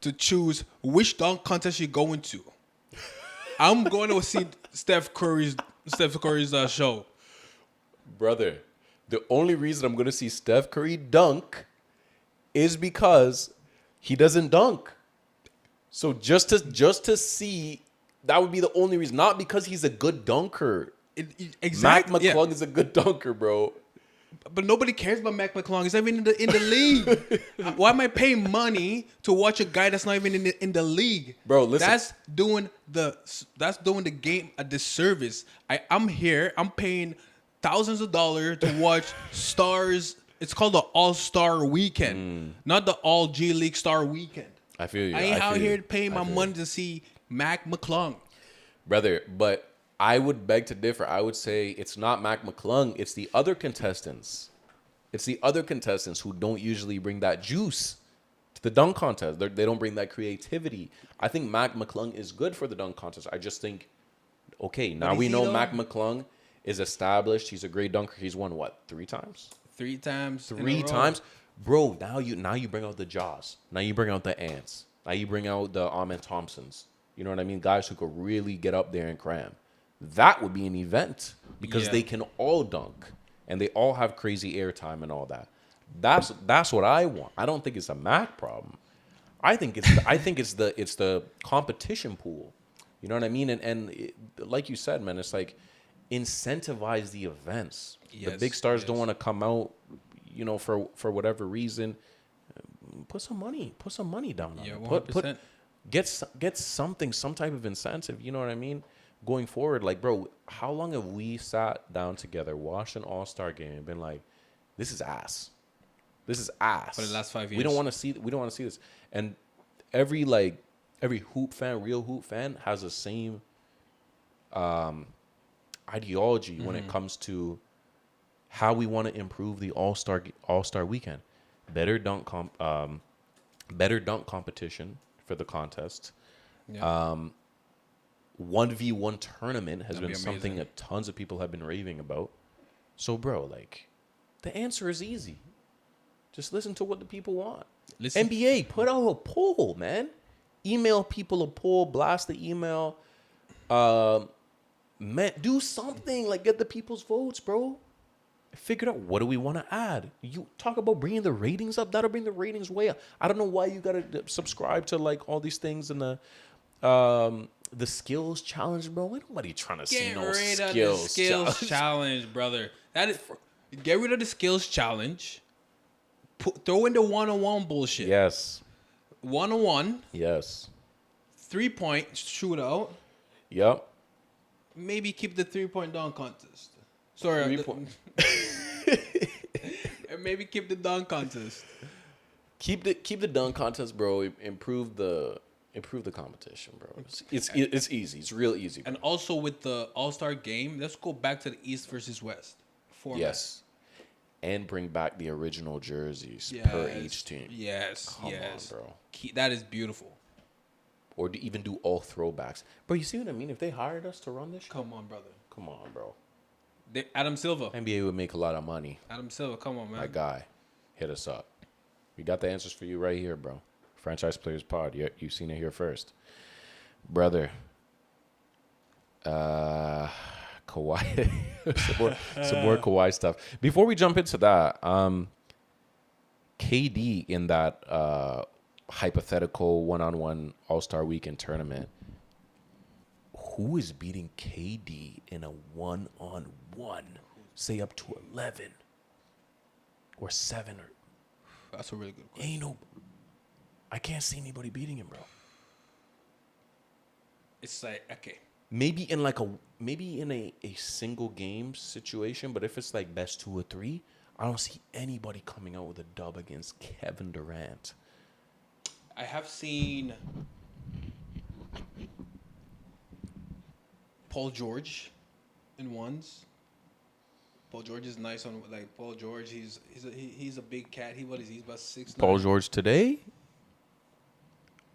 to choose which dunk contest you're going to. I'm going to see Steph Curry's show. Brother, the only reason I'm going to see Steph Curry dunk is because he doesn't dunk. So just to see, that would be the only reason. Not because he's a good dunker. Exactly. Mac McClung is a good dunker, bro. But nobody cares about Mac McClung. He's not even in the league. Why am I paying money to watch a guy that's not even in the league? Bro, listen. That's doing the game a disservice. I'm here. I'm paying thousands of dollars to watch stars. It's called the All-Star Weekend, not the All G League Star Weekend. I feel you. I ain't out here paying my money to see Mac McClung. Brother, but I would beg to differ. I would say it's not Mac McClung. It's the other contestants. It's the other contestants who don't usually bring that juice to the dunk contest. They don't bring that creativity. I think Mac McClung is good for the dunk contest. I just think, okay, now we know Mac McClung is established. He's a great dunker. He's won, what, 3 times? 3 times. 3 times? Bro, now you bring out the Jaws. Now you bring out the Ants. Now you bring out the Ahmed Thompsons. You know what I mean? Guys who could really get up there and cram. That would be an event because they can all dunk and they all have crazy airtime and all that. That's what I want. I don't think it's a Mac problem. I think it's the competition pool. You know what I mean? And like you said, man, it's like incentivize the events. Yes, the big stars don't want to come out, for whatever reason. Put some money down on it. 100%. Get something, some type of incentive. You know what I mean? Going forward, like, bro, how long have we sat down together, watched an All-Star game, and been like, this is ass. This is ass. For the last 5 years. We don't want to see this. And every hoop fan, real hoop fan, has the same ideology when it comes to how we want to improve the All-Star weekend. Better dunk competition for the contest. Yeah. 1v1 tournament has That'd been be something amazing. that tons of people have been raving about. So, bro, like, the answer is easy. Just listen to what the people want. NBA, put out a poll, man. Email people a poll, blast the email. Man, do something. Like, get the people's votes, bro. Figure out what do we want to add. You talk about bringing the ratings up. That'll bring the ratings way up. I don't know why you got to subscribe to, like, all these things in the skills challenge, bro. Ain't nobody trying to see no skills challenge, brother. Get rid of the skills challenge. Throw in the 1-on-1 bullshit. Yes. 1-on-1. Yes. 3-point shootout. Yep. Maybe keep the 3-point dunk contest. Sorry. 3-point. Maybe keep the dunk contest. Keep the dunk contest, bro. Improve the competition, bro. It's easy. It's real easy, bro. And also with the All-Star game, let's go back to the East versus West format. Yes. And bring back the original jerseys per each team. Yes. Come on, bro. That is beautiful. Or even do all throwbacks. Bro, you see what I mean? If they hired us to run this shit. Come on, brother. Come on, bro. Adam Silva. NBA would make a lot of money. Adam Silva, come on, man. My guy, hit us up. We got the answers for you right here, bro. Franchise Players Pod. You've seen it here first. Brother. Kawhi. some more Kawhi stuff. Before we jump into that, KD in that hypothetical one-on-one All-Star Weekend tournament, who is beating KD in a one-on-one? Say up to 11 or 7 or... That's a really good question. I can't see anybody beating him, bro. It's like, okay. Maybe in a single game situation, but if it's like best 2 or 3, I don't see anybody coming out with a dub against Kevin Durant. I have seen Paul George in ones. Paul George is nice on Paul George. He's a big cat. He's about 6'9". Paul George today?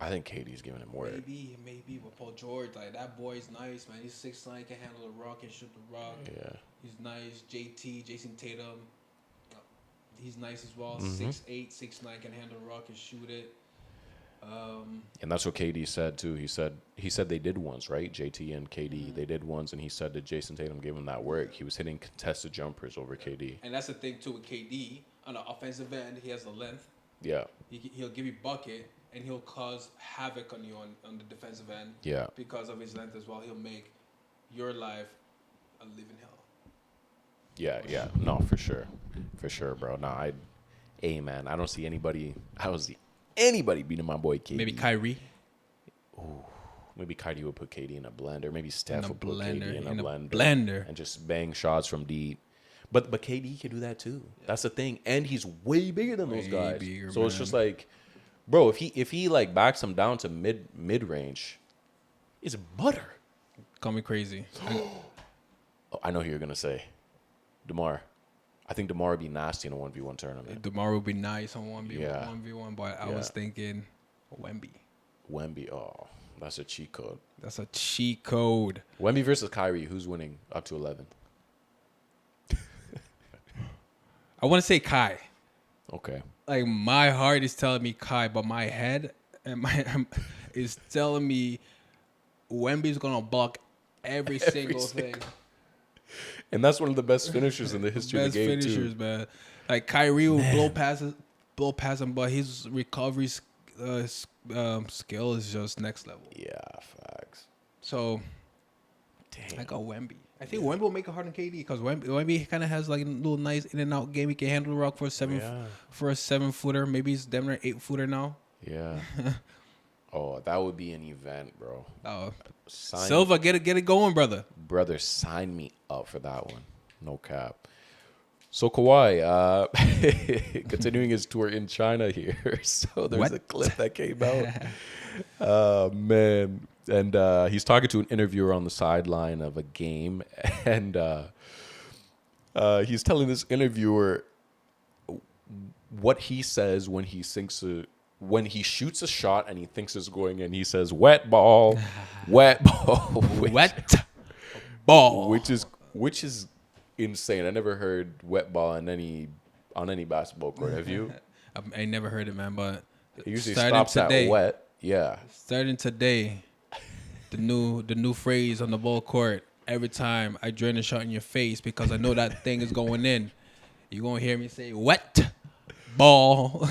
I think KD's giving him more. Maybe, but Paul George, that boy's nice, man. He's 6'9", can handle the rock and shoot the rock. Yeah. He's nice. Jason Tatum, he's nice as well. Mm-hmm. 6'8", 6'9", can handle the rock and shoot it. And that's what KD said too. He said they did once, right? JT and KD, they did once, and he said that Jason Tatum gave him that work. He was hitting contested jumpers over KD. And that's the thing too with KD. On the offensive end, he has the length. Yeah. He'll give you bucket, and he'll cause havoc on you on the defensive end. Yeah. Because of his length as well, he'll make your life a living hell. Yeah. No, for sure, bro. No, man, I don't see anybody beating my boy KD. Maybe Kyrie. Ooh, maybe Kyrie would put KD in a blender. Maybe Steph would put KD in a blender and just bang shots from deep. But KD can do that too. Yeah. That's the thing, and he's way bigger than those guys. So man. It's just like, bro, if he like backs him down to mid range, it's butter. Call me crazy. I know who you're gonna say, DeMar. I think DeMar would be nasty in a 1v1 tournament. DeMar would be nice on 1v1, but I was thinking Wemby. Oh, that's a cheat code. That's a cheat code. Wemby versus Kyrie. Who's winning up to 11? I want to say Kai. Okay. Like, my heart is telling me Kai, but my head is telling me Wemby's going to block every single thing. And that's one of the best finishers in the history of the game, too. Best finishers, man. Like, Kyrie will blow past him, but his recovery skill is just next level. Yeah, facts. So, I got Wemby. I think Wemby will make it hard on KD because Wemby kind of has like a little nice in and out game. He can handle the rock for a 7-footer. Maybe he's damn near 8-footer now. Yeah. Oh, that would be an event, bro. Oh, Silva, get it going, brother. Brother, sign me up for that one. No cap. So Kawhi, continuing his tour in China here. So there's a clip that came out. Man. And he's talking to an interviewer on the sideline of a game. And he's telling this interviewer what he says when he shoots a shot and he thinks it's going in. He says, wet ball, wet ball. Wet ball. Which is insane. I never heard wet ball on any basketball court. Have you? I never heard it, man. But it usually stops at wet. Yeah. Starting today, the new phrase on the ball court. Every time I drain a shot in your face because I know that thing is going in, you're gonna hear me say wet ball.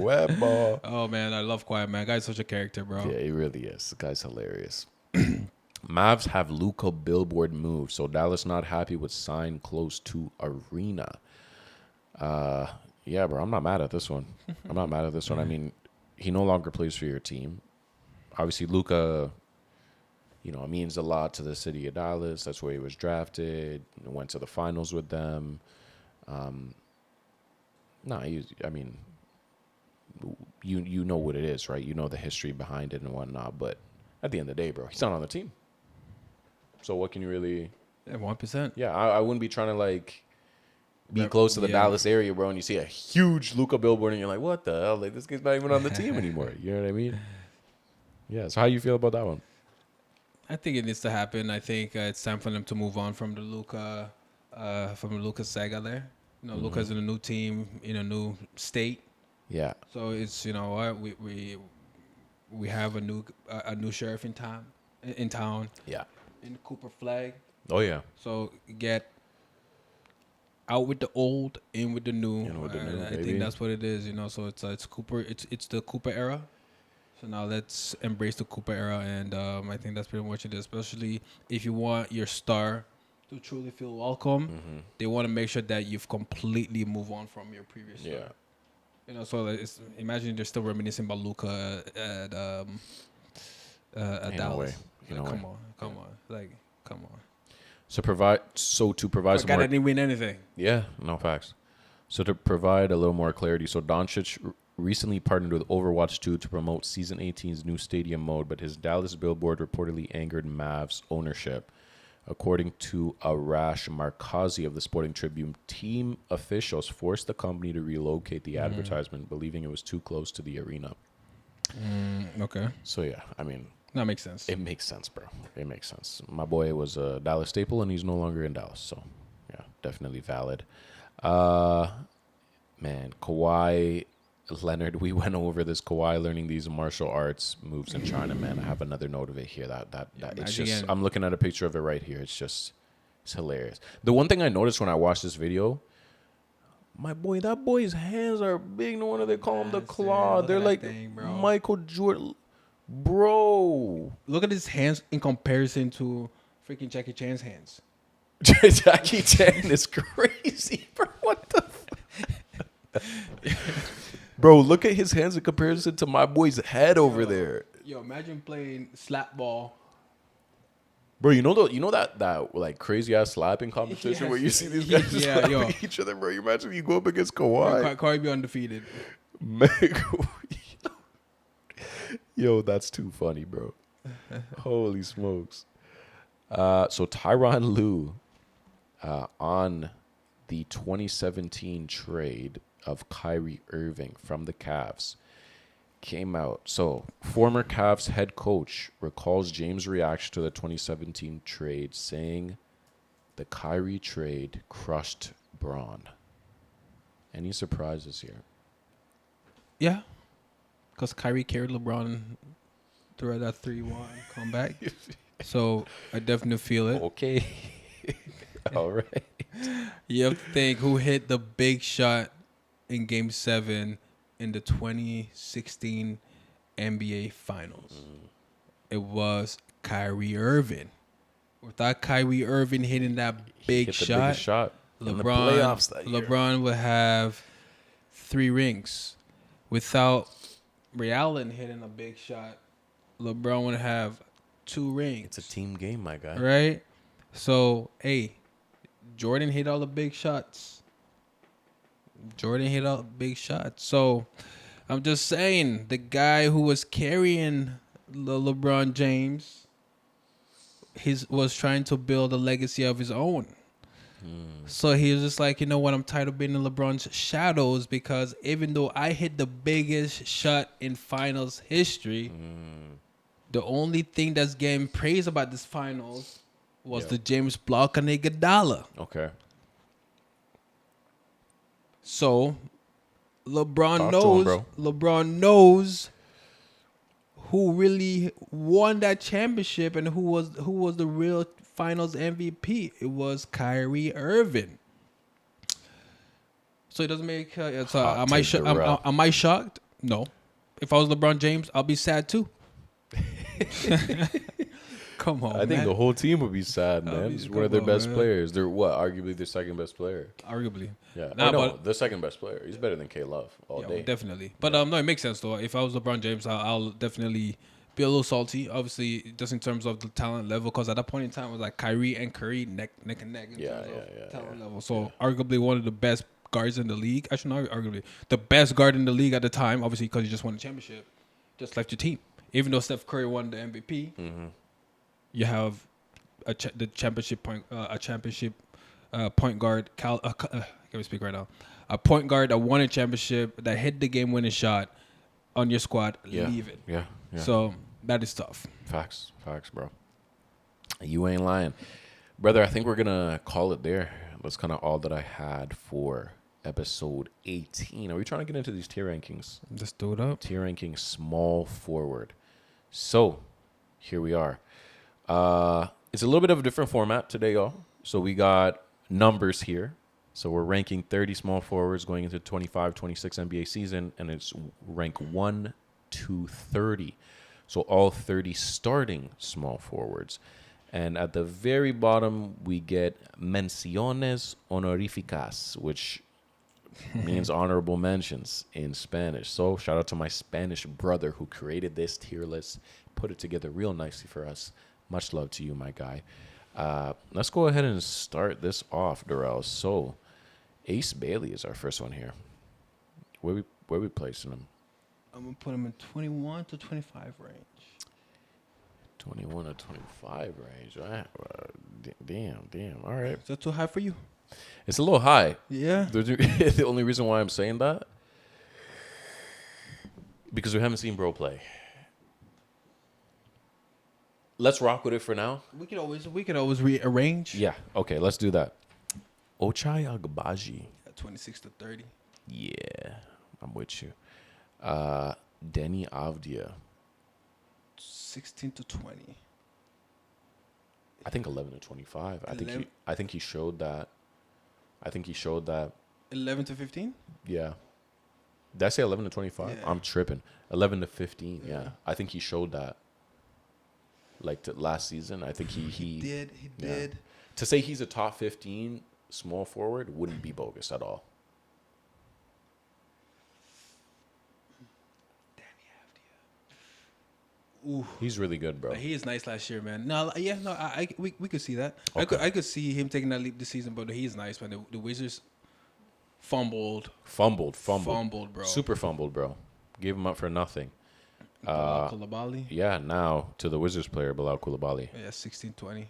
Wet ball. Oh man, I love Kawhi, man. Guy's such a character, bro. Yeah, he really is. The guy's hilarious. Mavs have Luka billboard move, so Dallas not happy with sign close to arena. Yeah, bro, I'm not mad at this one. I mean, he no longer plays for your team. Obviously, Luka, means a lot to the city of Dallas. That's where he was drafted. Went to the finals with them. You know what it is, right? You know the history behind it and whatnot. But at the end of the day, bro, he's not on the team. So what can you really... 1%. Yeah, I wouldn't be trying to, be close to the Dallas area, bro, and you see a huge Luka billboard, and you're like, what the hell? This guy's not even on the team anymore. You know what I mean? Yeah, so how you feel about that one? I think it needs to happen. I think it's time for them to move on from the Luka saga there. Luka's in a new team, in a new state. Yeah. So it's, we have a new sheriff in town. Yeah. In the Cooper flag. Oh yeah. So get out with the old, in with the new. I think that's what it is, So it's Cooper. It's the Cooper era. So now let's embrace the Cooper era, and I think that's pretty much it. Especially if you want your star to truly feel welcome, they want to make sure that you've completely moved on from your previous star. Yeah. So imagine they're still reminiscing about Luka at Dallas. Come on. So to provide some more... didn't win anything. Yeah, no facts. So to provide a little more clarity, so Doncic recently partnered with Overwatch 2 to promote Season 18's new stadium mode, but his Dallas billboard reportedly angered Mavs ownership. According to Arash Markazi of the Sporting Tribune, team officials forced the company to relocate the advertisement, believing it was too close to the arena. Okay. So, yeah, I mean... That makes sense. It makes sense, bro. It makes sense. My boy was a Dallas staple, and he's no longer in Dallas. So, yeah, definitely valid. Man, Kawhi Leonard, we went over this. Kawhi learning these martial arts moves in China, man. I have another note of it here. That it's just, I'm looking at a picture of it right here. It's hilarious. The one thing I noticed when I watched this video, my boy, that boy's hands are big. No wonder they call him the claw. They're like Michael Jordan. Bro, look at his hands in comparison to freaking Jackie Chan's hands. Jackie Chan is crazy, bro. What the Bro, look at his hands in comparison to my boy's head over there. Yo, imagine playing slap ball. Bro, you know that like crazy ass slapping competition where you see these guys slapping each other, bro. You imagine if you go up against Kawhi. Kawhi be undefeated. Man, yo, that's too funny, bro. Holy smokes. So Tyronn Lue, on the 2017 trade of Kyrie Irving from the Cavs, came out. So former Cavs head coach recalls James' reaction to the 2017 trade, saying the Kyrie trade crushed Braun. Any surprises here? Yeah. Because Kyrie carried LeBron throughout that 3-1 comeback. So I definitely feel it. Okay. All right. You have to think who hit the big shot in Game 7 in the 2016 NBA Finals. It was Kyrie Irving. Without Kyrie Irving hitting that big shot, LeBron would have 3 rings. Without Ray Allen hitting a big shot, LeBron would have 2 rings. It's a team game, my guy. Right? So, hey, Jordan hit all the big shots. So, I'm just saying, the guy who was carrying LeBron James, was trying to build a legacy of his own. So he was just like, you know what, I'm tired of being in LeBron's shadows, because even though I hit the biggest shot in finals history, the only thing that's getting praised about this finals was the James block on Iguodala. Okay. So LeBron knows who really won that championship and who was the real Finals MVP. It was Kyrie Irving. So it doesn't make. Am I shocked? No. If I was LeBron James, I'll be sad too. Come on, I think the whole team would be sad, man. He's one of their best players. They're arguably their second best player. Arguably. Yeah. But the second best player. He's better than K-Love all day. Definitely. But no, it makes sense though. If I was LeBron James, I'll definitely be a little salty. Obviously, just in terms of the talent level, because at that point in time, it was like Kyrie and Curry neck and neck in terms of talent level. So arguably one of the best guards in the league. Actually, not arguably the best guard in the league at the time. Obviously, because you just won the championship, just left your team. Even though Steph Curry won the MVP, you have the championship point guard. Can we speak right now? A point guard that won a championship, that hit the game-winning shot on your squad. Leave it. Yeah. So that is tough. Facts, bro. You ain't lying, brother. I think we're gonna call it there. That's kind of all that I had for episode 18. Are we trying to get into these tier rankings? Just do it up. Tier ranking small forward. So here we are. It's a little bit of a different format today, y'all. So we got numbers here. So we're ranking 30 small forwards going into 25-26 NBA season, and it's rank 1 to 30. So all 30 starting small forwards. And at the very bottom, we get menciones honoríficas, which means honorable mentions in Spanish. So shout out to my Spanish brother who created this tier list, put it together real nicely for us. Much love to you, my guy. Let's go ahead and start this off, Durrel. So Ace Bailey is our first one here. Where where we placing him? I'm gonna put him in 21 to 25 range. 21 to 25 range. Right? Damn. All right. Is that too high for you? It's a little high. Yeah. The only reason why I'm saying that, because we haven't seen bro play. Let's rock with it for now. We could always rearrange. Yeah. Okay. Let's do that. Ochai Agbaji. 26 to 30. Yeah, I'm with you. Denny Avdia. 16 to 20. I think 11 to 25. I think he showed that. 11 to 15. Yeah. Did I say 11 to 25? Yeah. I'm tripping. 11 to 15. Yeah. I think he showed that. Like last season, I think he did. He did. To say he's a top 15 small forward wouldn't be bogus at all. Ooh. He's really good, bro. He is nice last year, man. We could see that. Okay. I could see him taking that leap this season, but he is nice, man. The Wizards fumbled, bro. Super fumbled, bro. Gave him up for nothing. Koulibaly. Yeah, now to the Wizards player, Bilal Koulibaly. Yeah, 16-20.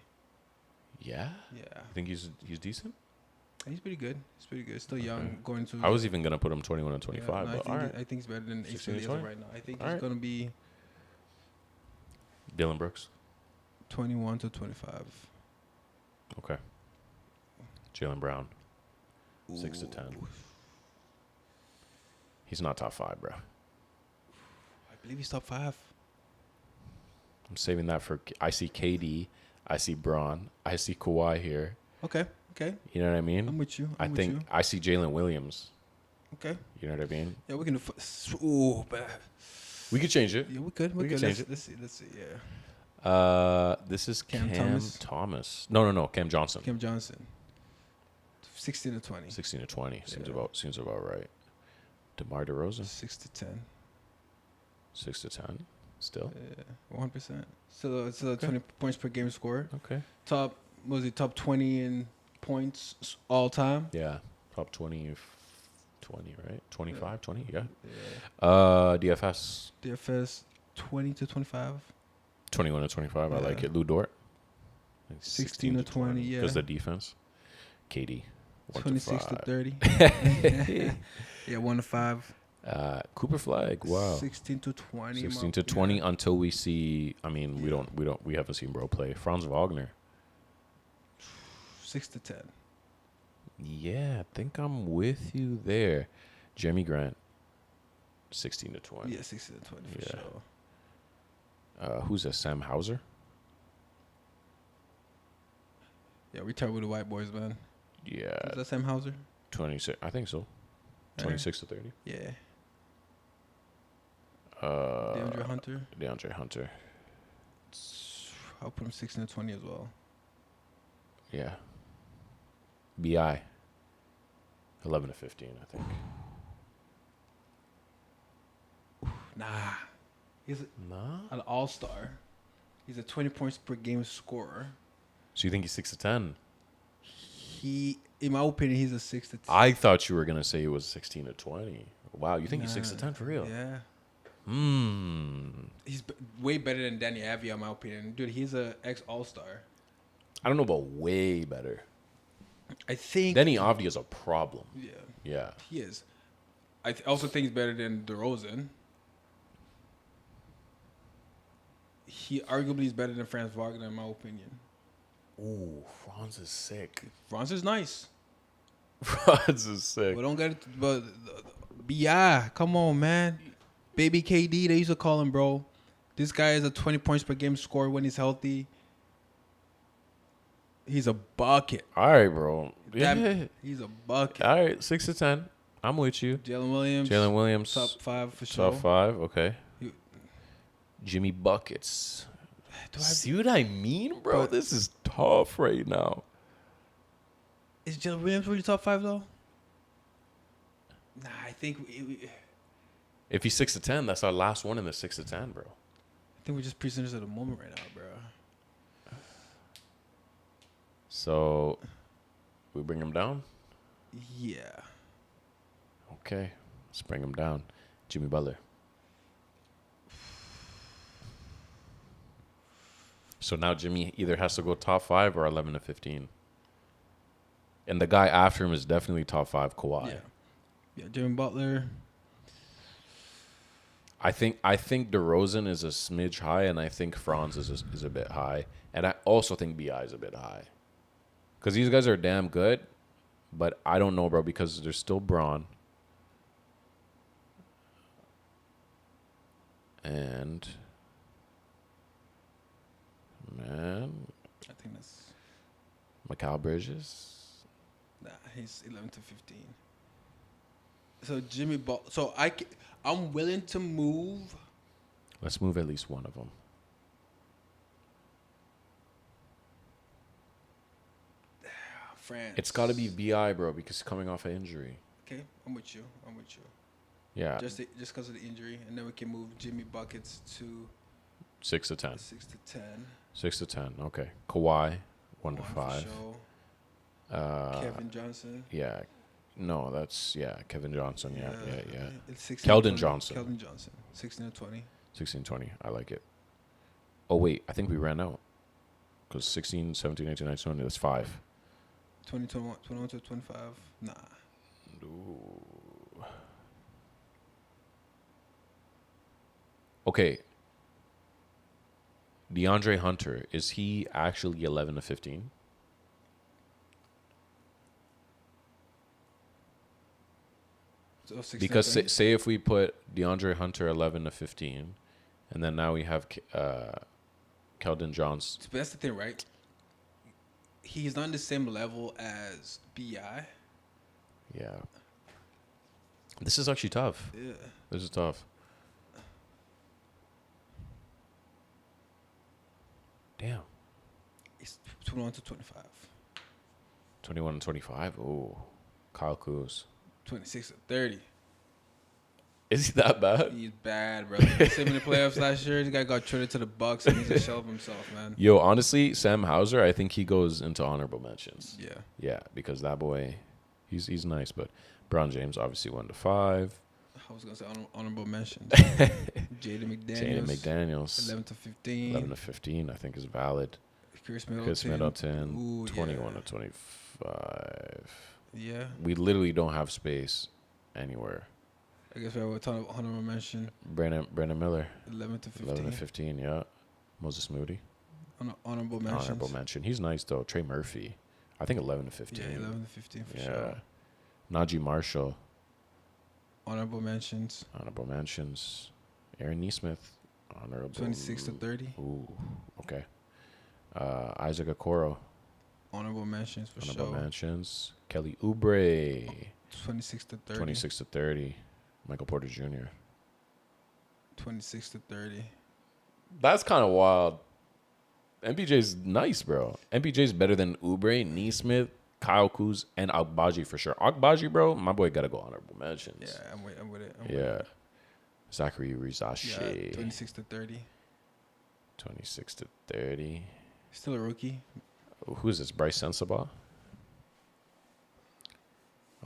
Yeah? Yeah. I think he's decent? He's pretty good. Still young, going to... I was even going to put him 21 and 25, but all right. I think he's better than 16 AC to right now. I think All he's right. going to be Dylan Brooks. 21 to 25. Okay. Jaylen Brown. 6 to 10. He's not top 5, bro. I believe he's top 5. I'm saving that for... I see KD. I see Braun. I see Kawhi here. Okay. You know what I mean? I'm with you. I think I see Jalen Williams. Okay. You know what I mean? Yeah, we can... Ooh, bad. We could change it. Yeah, we could. We could change it. Let's see. Yeah. This is Cam Thomas. No. Cam Johnson. Cam Johnson. 16 to 20. 16 to 20. Yeah. Seems about right. DeMar DeRozan. 6 to 10. 6 to 10. Still. Yeah, 100%. So it's a 20 points per game score. Okay. Top 20 in points all time? Yeah. Top 20, right? 25, 20, yeah. DFS. DFS 20 to 25. 21 to 25. I like Yeah. it. Lou Dort. 16 to 20, yeah. Because the defense. KD. 26 to 30. Yeah, 1 to 5. Cooper Flag. Wow. 16 to 20. 16 to 20 until we see. I mean, we haven't seen bro play. Franz Wagner. 6 to 10. Yeah, I think I'm with you there. Jeremy Grant. 16 to 20. Yeah, 16 to 20 for sure. Who's that? Sam Hauser. Yeah, we tired with the white boys, man. Yeah. Is that Sam Hauser? 26. I think so. 26 to 30. Yeah. DeAndre Hunter. I'll put him 16 to 20 as well. Yeah. BI. 11 to 15, I think. Nah. He's an all-star. He's a 20 points per game scorer. So you think he's 6 to 10? In my opinion, he's a 6 to 10. I thought you were going to say it was 16 to 20. Wow, you think he's 6 to 10 for real? Yeah. He's way better than Danny Avdia, in my opinion. Dude, he's a ex-all-star. I don't know about way better. I think... Danny Avdia is a problem. Yeah. He is. I also think he's better than DeRozan. He arguably is better than Franz Wagner, in my opinion. Ooh, Franz is sick. Franz is nice. Franz is sick. But don't get it. But BI, come on, man. Baby KD, they used to call him, bro. This guy is a 20 points per game scorer when he's healthy. He's a bucket. All right, bro. Yeah. He's a bucket. All right, 6 to 10. I'm with you. Jalen Williams. Top 5 for sure. Top 5, okay. Jimmy Buckets. See what I mean, bro? This is tough right now. Is Jalen Williams really top 5 though? Nah, I think if he's 6 to 10, that's our last one in the 6 to 10, bro. I think we're just prisoners of the moment right now, bro. So, we bring him down? Yeah. Okay. Let's bring him down. Jimmy Butler. So now Jimmy either has to go top 5 or 11 to 15. And the guy after him is definitely top 5, Kawhi. Yeah, Jimmy Butler. I think DeRozan is a smidge high, and I think Franz is a bit high. And I also think BI is a bit high. Because these guys are damn good, but I don't know, bro, because there's still Braun. And, man, I think that's... Mikal Bridges. Nah, he's 11 to 15. So Jimmy Butler... So I'm willing to move... Let's move at least one of them. France. It's got to be BI, bro, because he's coming off an injury. Okay, I'm with you. Yeah. Just because of the injury, and then we can move Jimmy Buckets to 6 to 10. 6 to 10. 6 to 10. Okay. Kawhi, 1 to 5. Sure. Kevin Johnson. Yeah. No, that's Kevin Johnson. Yeah. It's Keldon Johnson. 16 to 20. 16, 20. I like it. Oh wait, I think we ran out. Because 16, 17, 18, 19, 20. That's 5. 20, 21 to 25. Nah. Ooh. Okay. DeAndre Hunter, is he actually 11 to 15? So 16 Because say if we put DeAndre Hunter 11 to 15, and then now we have Keldon Johnson. But that's the thing, right? He's not on the same level as BI. Yeah. This is actually tough. Yeah. This is tough. Damn. It's 21 to 25. 21 and 25. Oh, Kyle Kuz. 26 to 30. Is he that bad? He's bad, bro. Same in the playoffs last year. This guy got traded to the Bucks, and he's a shell of himself, man. Yo, honestly, Sam Hauser, I think he goes into honorable mentions. Yeah. Yeah, because that boy, he's nice. But Brown James, obviously 1 to 5. I was gonna say honorable mentions. Jaden McDaniels. 11 to 15. 11 to 15, I think is valid. Chris Middleton. Chris Middleton. Ooh, 21 yeah. to 25. Yeah. We literally don't have space anywhere. I guess we have a ton of honorable mention. Brandon Miller. 11 to 15. 11 to 15, yeah. Moses Moody. Honorable mentions. Honorable mention. He's nice, though. Trey Murphy. I think 11 to 15. Yeah, 11 to 15 for yeah. sure. Najee Marshall. Honorable mentions. Honorable mentions. Aaron Nesmith. Honorable. 26 to 30. Ooh, okay. Isaac Okoro. Honorable mentions for Honorable sure. mentions. Kelly Oubre. 26 to 30. 26 to 30. Michael Porter Jr. 26 to 30. That's kind of wild. MPJ's nice, bro. MPJ's better than Oubre, Nesmith, Kyle Kuz, and Agbaji for sure. Agbaji, bro, my boy got to go honorable mentions. Yeah, I'm with it. Yeah. Zachary Rizache. Yeah, 26 to 30. 26 to 30. Still a rookie. Who is this? Bryce Sensabaugh?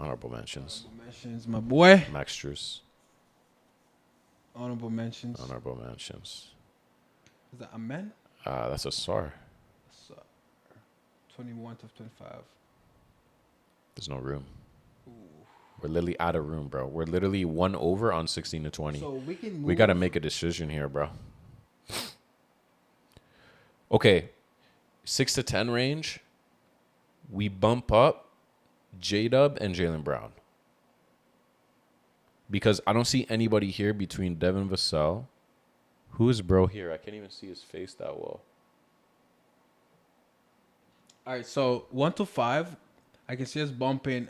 Honorable mentions. Honorable mentions, my boy. Max Strus. Honorable mentions. Honorable mentions. Is that a man? That's a SAR. 21 to 25. There's no room. Ooh. We're literally out of room, bro. We're literally 1 over on 16 to 20. So we can move. We got to make a decision here, bro. Okay. 6 to 10 range. We bump up J-Dub and Jaylen Brown. Because I don't see anybody here between Devin Vassell. Who is bro here? I can't even see his face that well. All right, so 1 to 5, I can see us bumping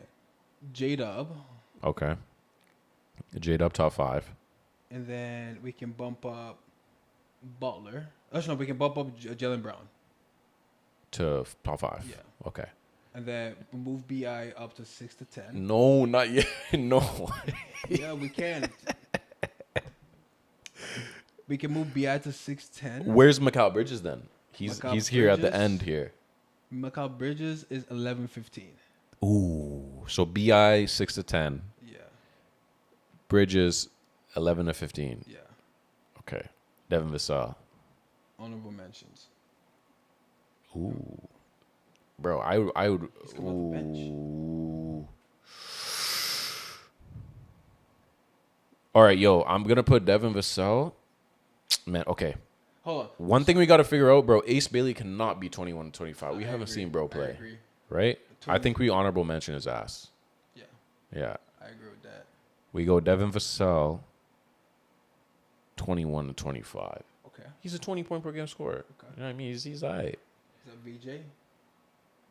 J-Dub. Okay. J-Dub top 5. And then we can bump up Butler. No, we can bump up Jaylen Brown. To top 5. Yeah. Okay. And then move BI up to 6 to 10. No, not yet. No. Yeah, we can. We can move BI to 6'10". Where's Mikal Bridges then? He's here at the Bridges? end here. Mikal Bridges is 11-15. Ooh. So BI 6 to 10. Yeah. Bridges, 11 to 15. Yeah. Okay. Devin Vassell. Honorable mentions. Ooh. Bro, I would. He's come off the bench. Ooh. All right, yo, I'm going to put Devin Vassell. Man, okay. Hold on. One thing we got to figure out, bro, Ace Bailey cannot be 21 to 25. We haven't agree. seen bro I play. agree. Right? I think we honorable mention his ass. Yeah. Yeah. I agree with that. We go Devin Vassell, 21 to 25. Okay. He's a 20-point per game scorer. Okay. You know what I mean? He's all right. Is that VJ?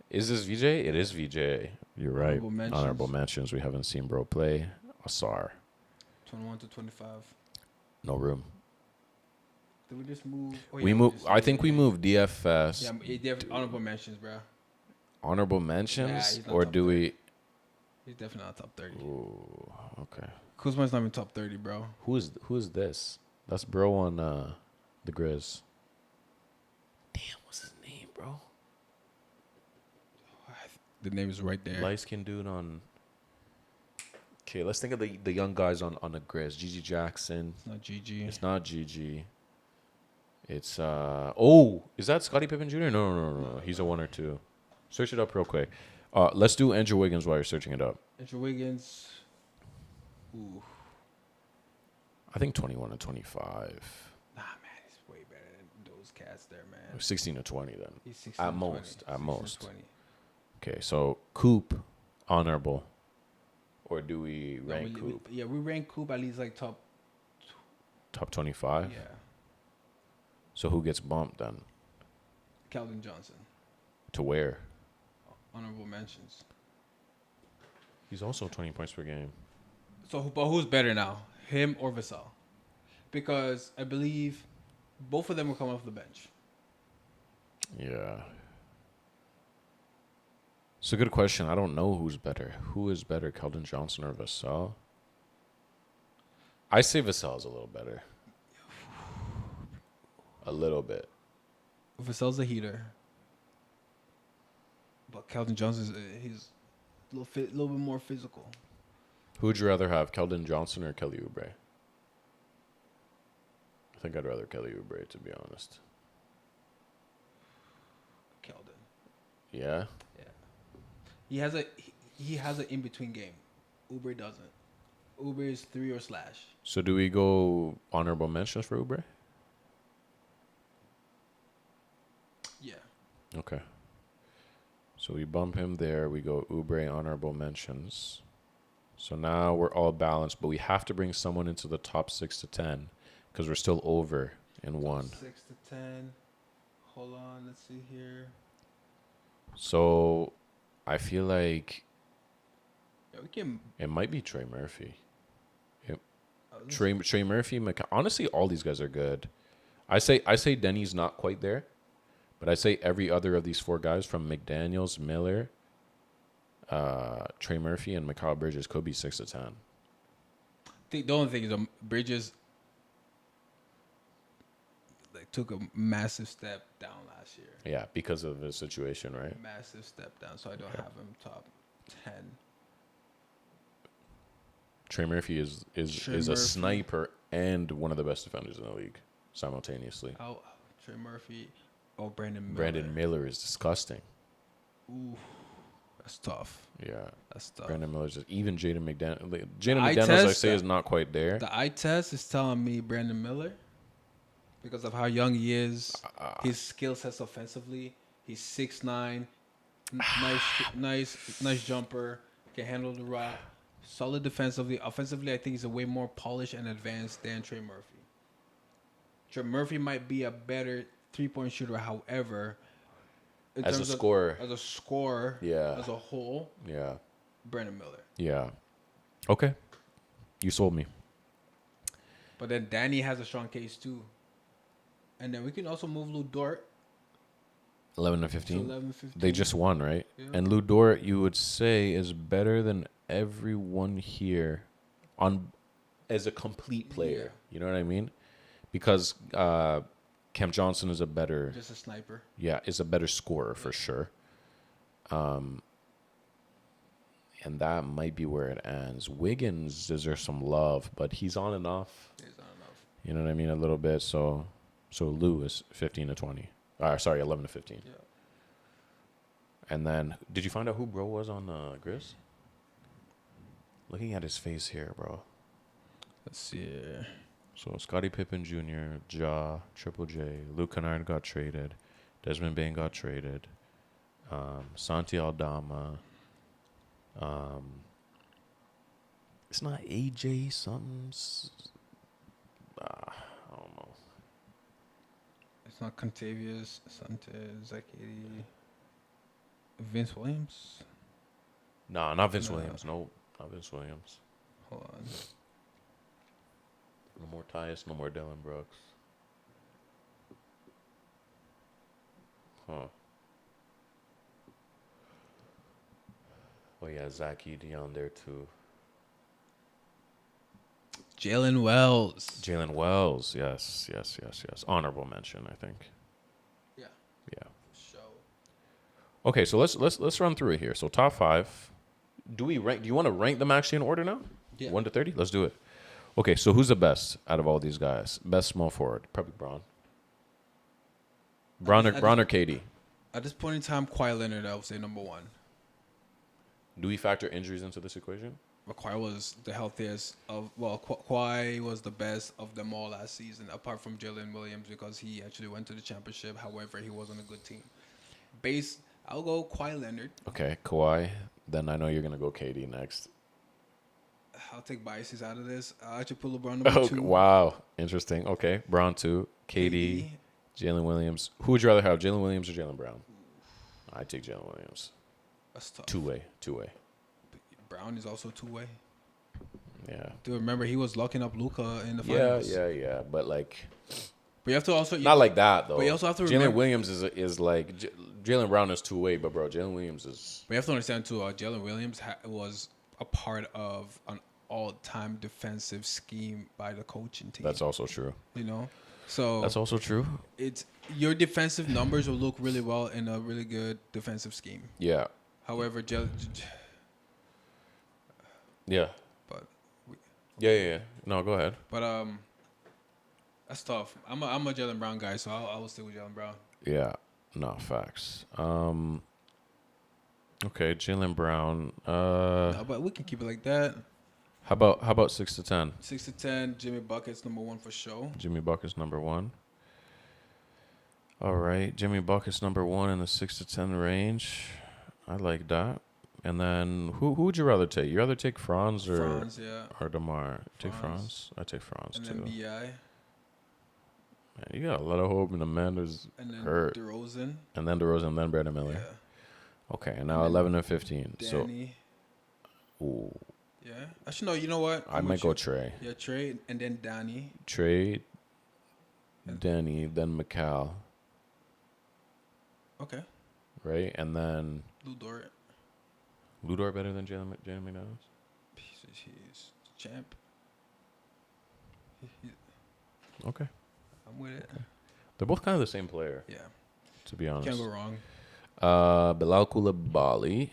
Is this VJ? It is VJ. You're right. Honorable mentions. mentions. We haven't seen bro play. Asar. 21 to 25. No room. Did we just move? Oh, We move. I think we moved DFS. Yeah, honorable mentions, bro. Honorable mentions, he's not or top do 30. we? He's definitely not top 30. Ooh, okay. Kuzma's not even top 30, bro. Who is this? That's bro on the Grizz. Damn, what's his name, bro? The name is right there. Light skin dude on. Okay, let's think of the young guys on the Grizz. Gigi Jackson. It's not GG. It's not Gigi. It's is that Scottie Pippen Jr.? No. He's a 1 or 2. Search it up real quick. Let's do Andrew Wiggins while you're searching it up. Andrew Wiggins. Ooh. I think 21 to 25. Nah, man, he's way better than those cats there, man. 16 to 20 then. He's 16 At to most. 20. At 16 most. to 20. Okay, so Coop, honorable. Or do we No, rank Coop? we rank Coop at least like top. Top 25? Yeah. So who gets bumped then? Keldon Johnson. To where? Honorable mentions. He's also 20 points per game. But who's better now, him or Vassell? Because I believe both of them will come off the bench. Yeah. It's a good question. I don't know who's better. Who is better, Keldon Johnson or Vassell? I say Vassell's a little better. A little bit. Vassell's a heater, but Keldon Johnson he's a little bit more physical. Who would you rather have, Keldon Johnson or Kelly Oubre? I think I'd rather Kelly Oubre, to be honest. Keldon. Yeah? Yeah. He has an in between game. Oubre doesn't. Oubre is 3 or slash. So do we go honorable mentions for Oubre? Yeah. Okay. So we bump him there. We go Oubre honorable mentions. So now we're all balanced, but we have to bring someone into the top 6 to 10 because we're still over in one. 6 to 10. Hold on. Let's see here. So I feel like Yeah, we can. it might be Trey Murphy. Oh, Trey Murphy. Honestly, all these guys are good. I say Denny's not quite there, but I say every other of these 4 guys from McDaniels, Miller, Trey Murphy, and Mikal Bridges could be 6 to 10. the only thing is Bridges took a massive step down last year. Yeah, because of his situation, right? Massive step down, so I don't have him top 10. Trey Murphy is Trey a Murphy. sniper and one of the best defenders in the league simultaneously. Oh, Trey Murphy. Oh, Brandon Miller. Brandon Miller is disgusting. Ooh, that's tough. Yeah. That's tough. Brandon Miller's just even Jaden McDaniels. Jaden eye McDaniels, I test, say, is not quite there. The eye test is telling me Brandon Miller because of how young he is. His skill sets offensively. He's 6'9", nice jumper. Can handle the rock. Solid defensively. Offensively, I think he's a way more polished and advanced than Trey Murphy. Trey Murphy might be a better 3-point shooter. However, As a scorer. Yeah. As a whole. Yeah. Brandon Miller. Yeah. Okay. You sold me. But then Danny has a strong case too. And then we can also move Lou Dort 11 to to 15. 11, 15. They just won, right? Yeah. And Lou Dort, you would say, is better than everyone here as a complete player. Yeah. You know what I mean? Because Cam Johnson is a better... Just a sniper. Yeah, is a better scorer for sure. Yeah, and that might be where it ends. Wiggins deserves some love, but he's on and off. He's on and off. You know what I mean? A little bit. So Lou is 15 to 20. Sorry, 11 to 15. Yeah. And then, did you find out who bro was on Grizz? Looking at his face here, bro. Let's see here. So Scottie Pippen Jr., Ja, Triple J, Luke Kennard got traded, Desmond Bain got traded, Santi Aldama. It's not AJ something. I don't know. It's not Contavious, Sanchez, Zakiri, Vince Williams. Nah, not Vince Williams. No, not Vince Williams. Hold on. No more Tyus, no more Dylan Brooks. Huh. Oh, yeah, Zach Edey on there, too. Jalen Wells. Jalen Wells, yes. Honorable mention, I think. Yeah. Yeah. So. Okay, so let's run through it here. So top 5. Do you want to rank them actually in order now? Yeah. 1 to 30? Let's do it. Okay, so who's the best out of all these guys? Best small forward? Probably Braun. Braun or KD? At this point in time, Kawhi Leonard, I would say number 1. Do we factor injuries into this equation? But Kawhi was the healthiest of, Kawhi was the best of them all last season, apart from Jalen Williams, because he actually went to the championship. However, he wasn't a good team. I'll go Kawhi Leonard. Okay, Kawhi. Then I know you're going to go KD next. I'll take biases out of this. I'll actually put LeBron number 2. Wow. Interesting. Okay. Braun 2. KD. Jalen Williams. Who would you rather have, Jalen Williams or Jalen Brown? I take Jalen Williams. That's tough. Two-way. Brown is also 2-way. Yeah. Dude, remember, he was locking up Luka in the finals. Yeah. But, like... But you have to also... Not like that, though. But you also have to Jalen Williams is like... Jalen Brown is 2-way, but, bro, Jalen Williams is... But you have to understand, too, Jalen Williams was a part of an all-time defensive scheme by the coaching team. That's also true. You know? So... That's also true. It's your defensive numbers will look really well in a really good defensive scheme. Yeah. However, Yeah. But... Yeah. No, go ahead. But, that's tough. I'm a Jalen Brown guy, so I will stick with Jalen Brown. Yeah. No, facts. Okay, Jalen Brown. No, but we can keep it like that. How about 6 to 10? 6 to 10, Jimmy Bucket's number 1 for sure. Jimmy Bucket's number 1. All right, Jimmy Bucket's number 1 in the 6 to 10 range. I like that. And then who would you rather take? You rather take Franz or DeMar? Take Franz. I take Franz too. And then BI. Man, you got a lot of hope in the man who's hurt. DeRozan. And then DeRozan, and then Brandon Miller. Yeah. Okay, and now 11 and 15. Danny. So, ooh. Yeah. Actually, no, you know what? I might go Trey. Yeah, Trey, and then Danny. Trey, Danny, then McCall. Okay. Right? And then... Lu Dort better than Jalen McDaniels? He's champ. Okay. I'm with it. Okay. They're both kind of the same player. Yeah. To be honest. Can't go wrong. Bilal Coulibaly,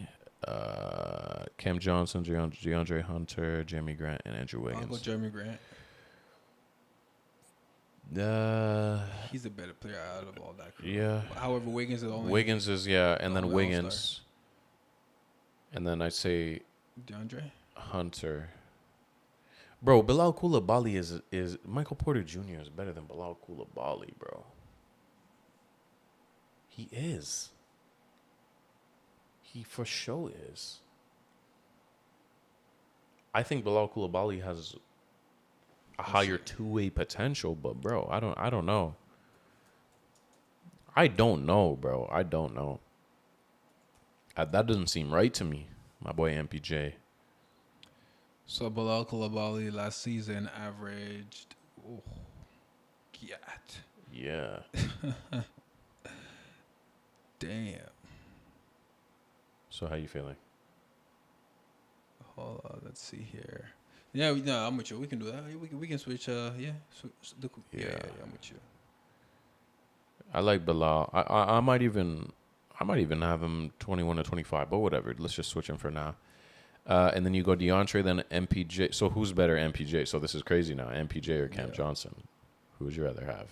Cam Johnson, DeAndre Hunter, Jeremy Grant, and Andrew Wiggins. I'll go Jeremy Grant. He's a better player out of all that crew. Yeah. However, Wiggins is only... Wiggins is, yeah. And then Wiggins. All-star. And then I'd say... DeAndre? Hunter. Bro, Bilal Coulibaly is Michael Porter Jr. is better than Bilal Coulibaly, bro. He is. He for sure is. I think Bilal Coulibaly has a higher two-way potential, but bro, I don't know. I don't know, bro. I don't know. That doesn't seem right to me, my boy MPJ. So Bilal Coulibaly last season averaged... Yeah. Damn. So how you feeling? Hold on, let's see here. Yeah, no, I'm with you. We can do that. We can switch. Yeah, I'm with you. I like Bilal. I might even have him 21 to 25, but whatever. Let's just switch him for now. And then you go DeAndre, then MPJ. So who's better, MPJ? So this is crazy now. MPJ or Cam Johnson? Who would you rather have?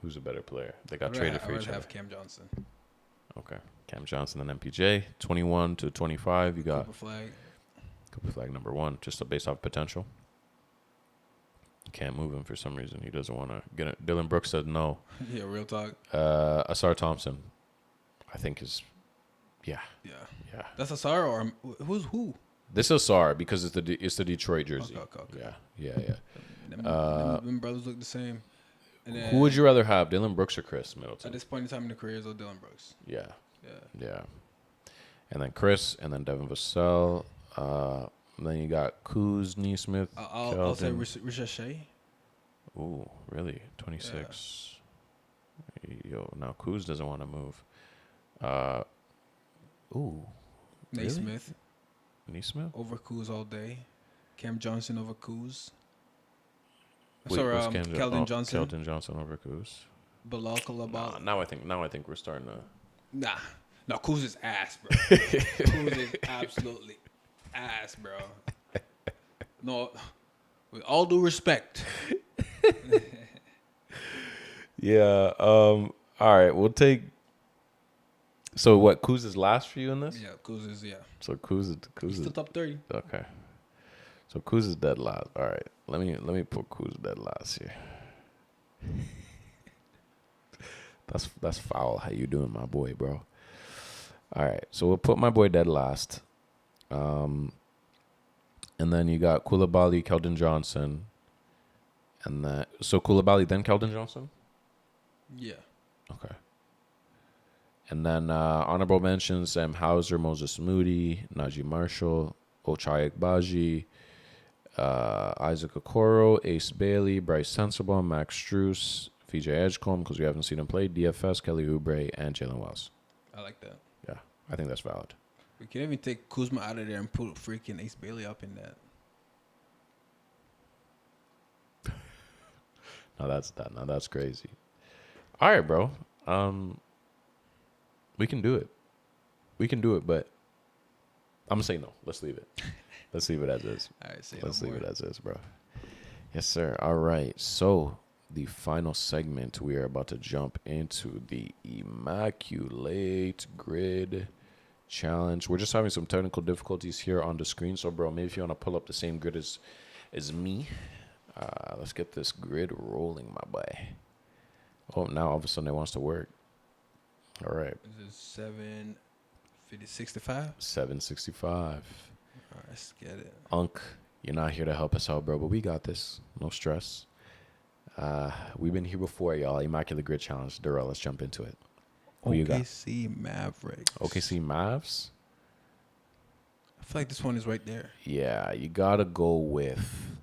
Who's a better player? They got traded for each other. I would have Cam Johnson. Okay. Cam Johnson and MPJ. 21 to 25. You got Cooper Flag number 1, just based off potential. Can't move him for some reason. He doesn't want to get it. Dylan Brooks said no. Yeah, real talk. Asar Thompson, I think is, yeah. That's Asar or who's who? This is Asar because it's the Detroit jersey. Okay. Yeah. Them brothers look the same. And then, who would you rather have, Dylan Brooks or Chris Middleton? At this point in time in the career, it's Dylan Brooks. Yeah. And then Chris, and then Devin Vassell. Then you got Kuz, Neesmith. I'll say Richard Shea. Ooh, really? 26. Yeah. Yo, now Kuz doesn't want to move. Neesmith. Really? Neesmith? Over Kuz all day. Cam Johnson over Kuz. Wait, Keldon Johnson. Keldon Johnson over Kuz. Bilal Kalabal. Now I think we're starting to. Nah. No, Kuz is ass, bro. Kuz is absolutely ass, bro. No, with all due respect. Yeah. All right. We'll take. So what? Kuz is last for you in this? Yeah, Kuz is So Kuz He's is the top 30. okay. So Kuz is dead last. All right. Let me put Kuz dead last here. That's foul. How you doing, my boy, bro? All right. So we'll put my boy dead last. And then you got Koulibaly, Keldon Johnson, and that. So Koulibaly, then Keldon Johnson. Yeah. Okay. And then honorable mentions: Sam Hauser, Moses Moody, Najee Marshall, Ochai Agbaji, Isaac Okoro, Ace Bailey, Bryce Sensabaugh, Max Strus, VJ Edgecombe, because we haven't seen him play, DFS, Kelly Oubre, and Jalen Wells. I like that. Yeah, I think that's valid. We can even take Kuzma out of there and put freaking Ace Bailey up in that. Now that's crazy. All right, bro. We can do it, but I'm gonna say no. Let's leave it. Let's leave it as is. All right, Let's leave it as is, bro. Yes, sir. All right. So the final segment, we are about to jump into the Immaculate Grid Challenge. We're just having some technical difficulties here on the screen. So, bro, maybe if you want to pull up the same grid as me, let's get this grid rolling, my boy. Oh, now all of a sudden it wants to work. All right. This is 765. 765. All right, let's get it. Unc, you're not here to help us out, bro, but we got this. No stress. We've been here before, y'all. Immaculate Grid Challenge. Durrel, let's jump into it. Who you got? OKC Mavericks. OKC Mavs? I feel like this one is right there. Yeah, you got to go with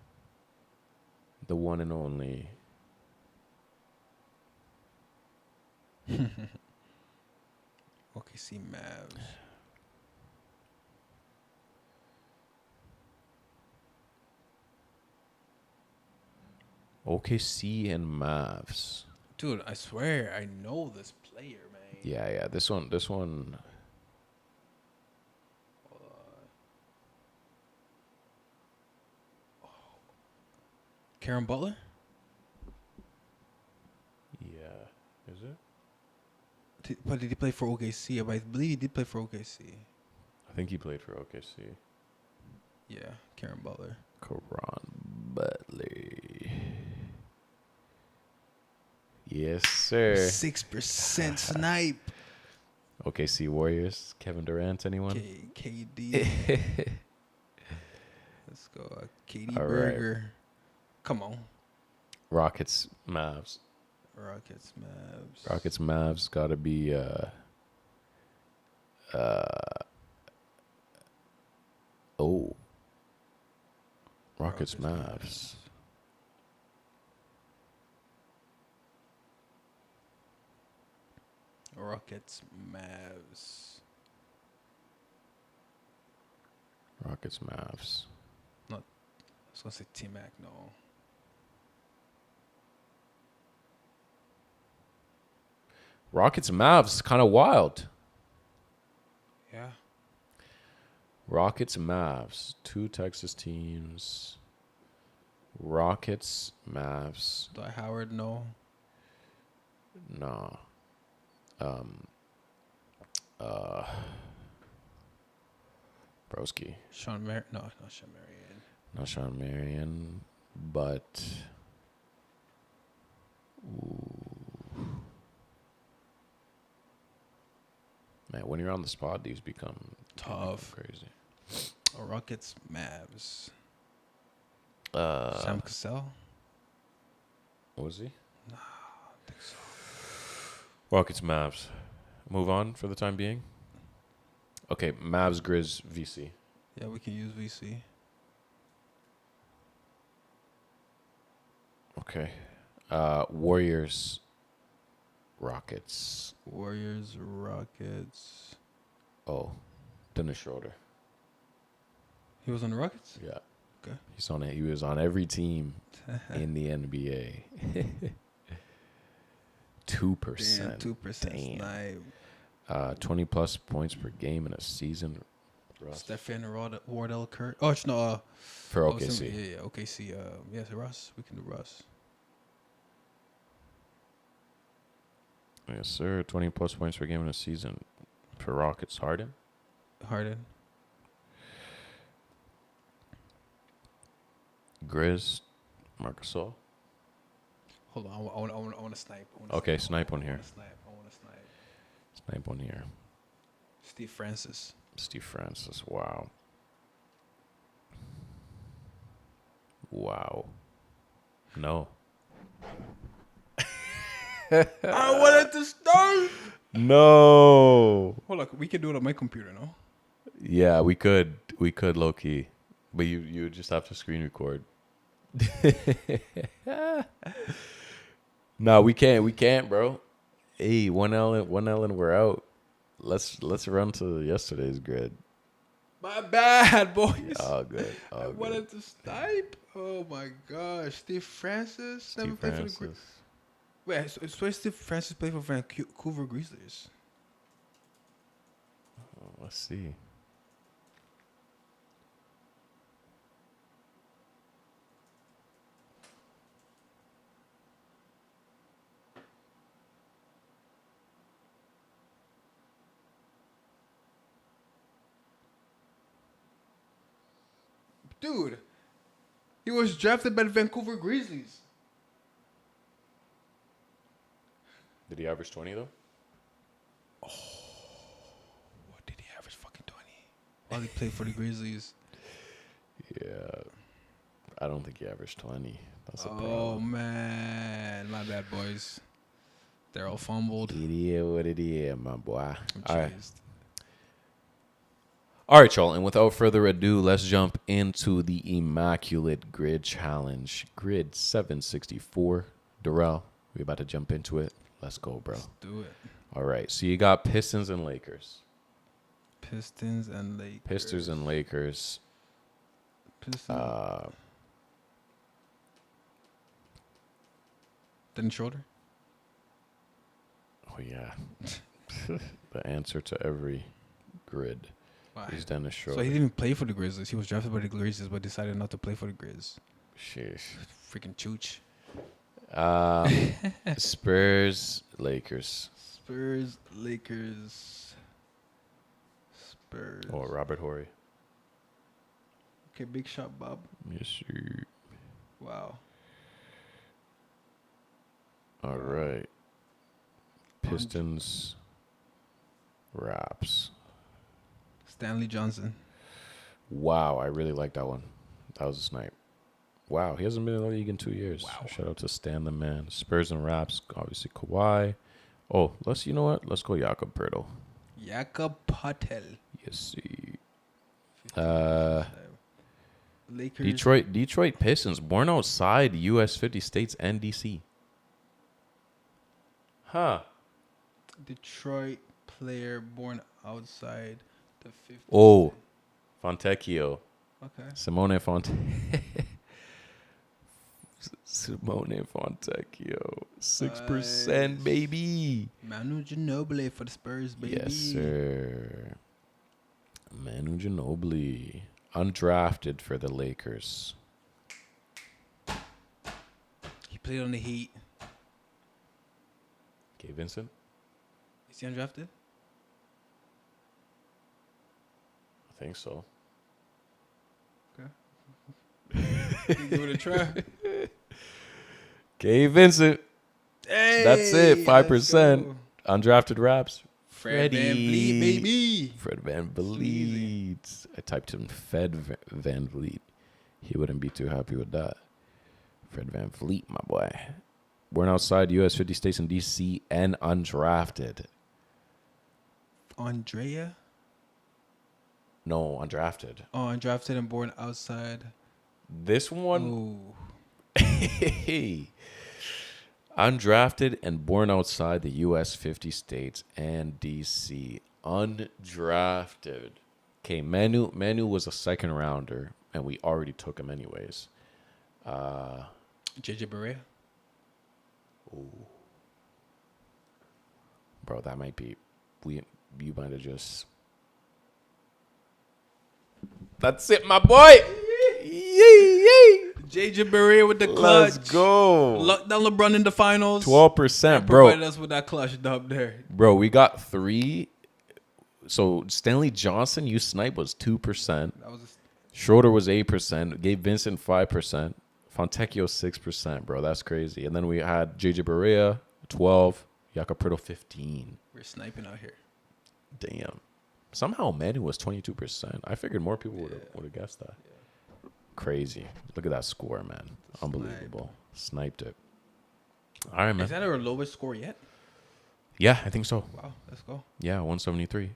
the one and only. OKC Mavs. OKC and Mavs. Dude, I swear I know this player, man. Yeah. This one. Karen Butler? Yeah. Is it? But did he play for OKC? I believe he did play for OKC. I think he played for OKC. Yeah, Karen Butler. Caron Butler. Yes, sir. 6% snipe. OKC Warriors. Kevin Durant, anyone? KD. Let's go. KD All Burger. right. Come on. Rockets, Mavs. Rockets, Mavs. Gotta be Rockets, Mavs. Rockets, Mavs. Rockets, Mavs. I was gonna say T-Mac, no. Rockets, Mavs, kind of wild. Yeah. Rockets, Mavs. 2 Texas teams. Rockets, Mavs. Dwight Howard, no. Nah. Broski. No, not Sean Marion. Not Sean Marion, but man, when you're on the spot, these become Tough. crazy. Rockets, Mavs. Sam Cassell? Was he? No, I think so. Rockets, Mavs. Move on for the time being. Okay, Mavs, Grizz, VC. Yeah, we can use VC. Okay. Warriors, Rockets. Warriors, Rockets. Oh, Dennis Schroeder. He was on the Rockets? Yeah. Okay. He was on every team in the NBA. 2%. Damn, 2%. Damn. 20 plus points per game in a season. Russ. Stephen Wardell Kurt. Oh, no. For OKC. Yeah, OKC. Yes, Russ. We can do Russ. Yes, sir. 20 plus points per game in a season. For Rockets, Harden. Grizz, Marc Gasol. Hold on, I want to snipe. Okay, snipe one here. I want to snipe. Snipe one here. Steve Francis. Wow. No. I wanted to start. No. Hold on, we can do it on my computer, no? Yeah, we could low key, but you just have to screen record. No, we can't, bro. Hey, 1L and we're out. Let's run to yesterday's grid. My bad, boys. Oh, good. I wanted to snipe. Oh my gosh, Steve Francis never played for the Grizzlies. Wait, so Steve Francis played for Vancouver Grizzlies? Let's see. Dude, he was drafted by the Vancouver Grizzlies. Did he average 20 though? What did he average? Fucking 20. While he played for the Grizzlies. Yeah, I don't think he averaged 20. That's a problem. Oh man, my bad, boys. They're all fumbled. It is what it is, my boy. All right. All right, y'all. And without further ado, let's jump into the Immaculate Grid Challenge. Grid 764. Durrel, we about to jump into it. Let's go, bro. Let's do it. All right. So you got Pistons and Lakers. Pistons and Lakers. Dennis Schroeder? Oh, yeah. The answer to every grid. Why? He's Dennis Schroeder. So he didn't even play for the Grizzlies. He was drafted by the Grizzlies, but decided not to play for the Grizz. Sheesh. Freaking chooch. Spurs, Lakers. Spurs. Oh, Robert Horry. Okay, big shot, Bob. Yes, sir. Wow. All right. Pistons, Raps. Stanley Johnson. Wow, I really like that one. That was a snipe. Wow, he hasn't been in the league in 2 years. Wow. Shout out to Stan the man. Spurs and Raps, obviously Kawhi. Oh, you know what? Let's go Jakob Pertl. Jakob Patel. Yes, sir. Lakers. Detroit Pistons, born outside U.S. 50 states and D.C. Huh. Detroit player born outside the 50. Oh, Fontecchio. Okay. Simone Fontecchio. 6%, baby. Manu Ginobili for the Spurs, baby. Yes, sir. Manu Ginobili, undrafted for the Lakers. He played on the Heat. Gabe Vincent? Is he undrafted? I think so. Okay. Give it a try. Gabe Vincent. Hey, That's it. 5%. Undrafted Raps. Fred VanVleet, baby. Fred VanVleet. I typed in Fed VanVleet. He wouldn't be too happy with that. Fred VanVleet, my boy. Born outside U.S. 50 states and D.C. and undrafted. Andrea? No, undrafted. Oh, undrafted and born outside. This one. Oh. Undrafted and born outside the U.S. 50 states and D.C. Undrafted. Okay, Manu was a second rounder, and we already took him anyways. JJ Barea? Ooh. Bro, that might be... You might have just... That's it, my boy! Yay! JJ Barea with the clutch. Let's go. Locked down LeBron in the finals. 12%, bro. Provided us with that clutch dub there. Bro, we got 3. So Stanley Johnson, you snipe, was 2%. Schroeder was 8%. Gabe Vincent 5%. Fontecchio 6%, bro. That's crazy. And then we had JJ Barea 12. Jakob Poeltl 15. We're sniping out here. Damn. Somehow Manu was 22%. I figured more people would have guessed that. Yeah. Crazy. Look at that score, man. Unbelievable. Sniped it. All right, man. Is that our lowest score yet? Yeah, I think so. Wow, let's go. Yeah, 173.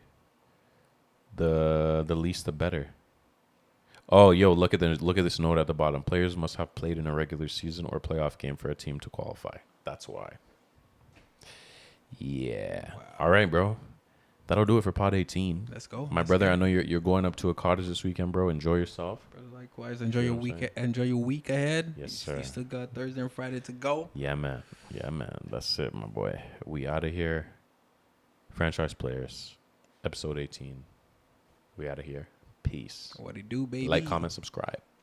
The least the better. Oh, yo, look at this note at the bottom. Players must have played in a regular season or playoff game for a team to qualify. That's why. Yeah. Wow. All right, bro. That'll do it for Pod 18. Let's go. My brother, I know you're going up to a cottage this weekend, bro. Enjoy yourself. Brother, likewise. Enjoy your week. Enjoy your week ahead. Yes, sir. You still got Thursday and Friday to go. Yeah, man. That's it, my boy. We out of here. Franchise Players, episode 18. We out of here. Peace. What do you do, baby? Like, comment, subscribe.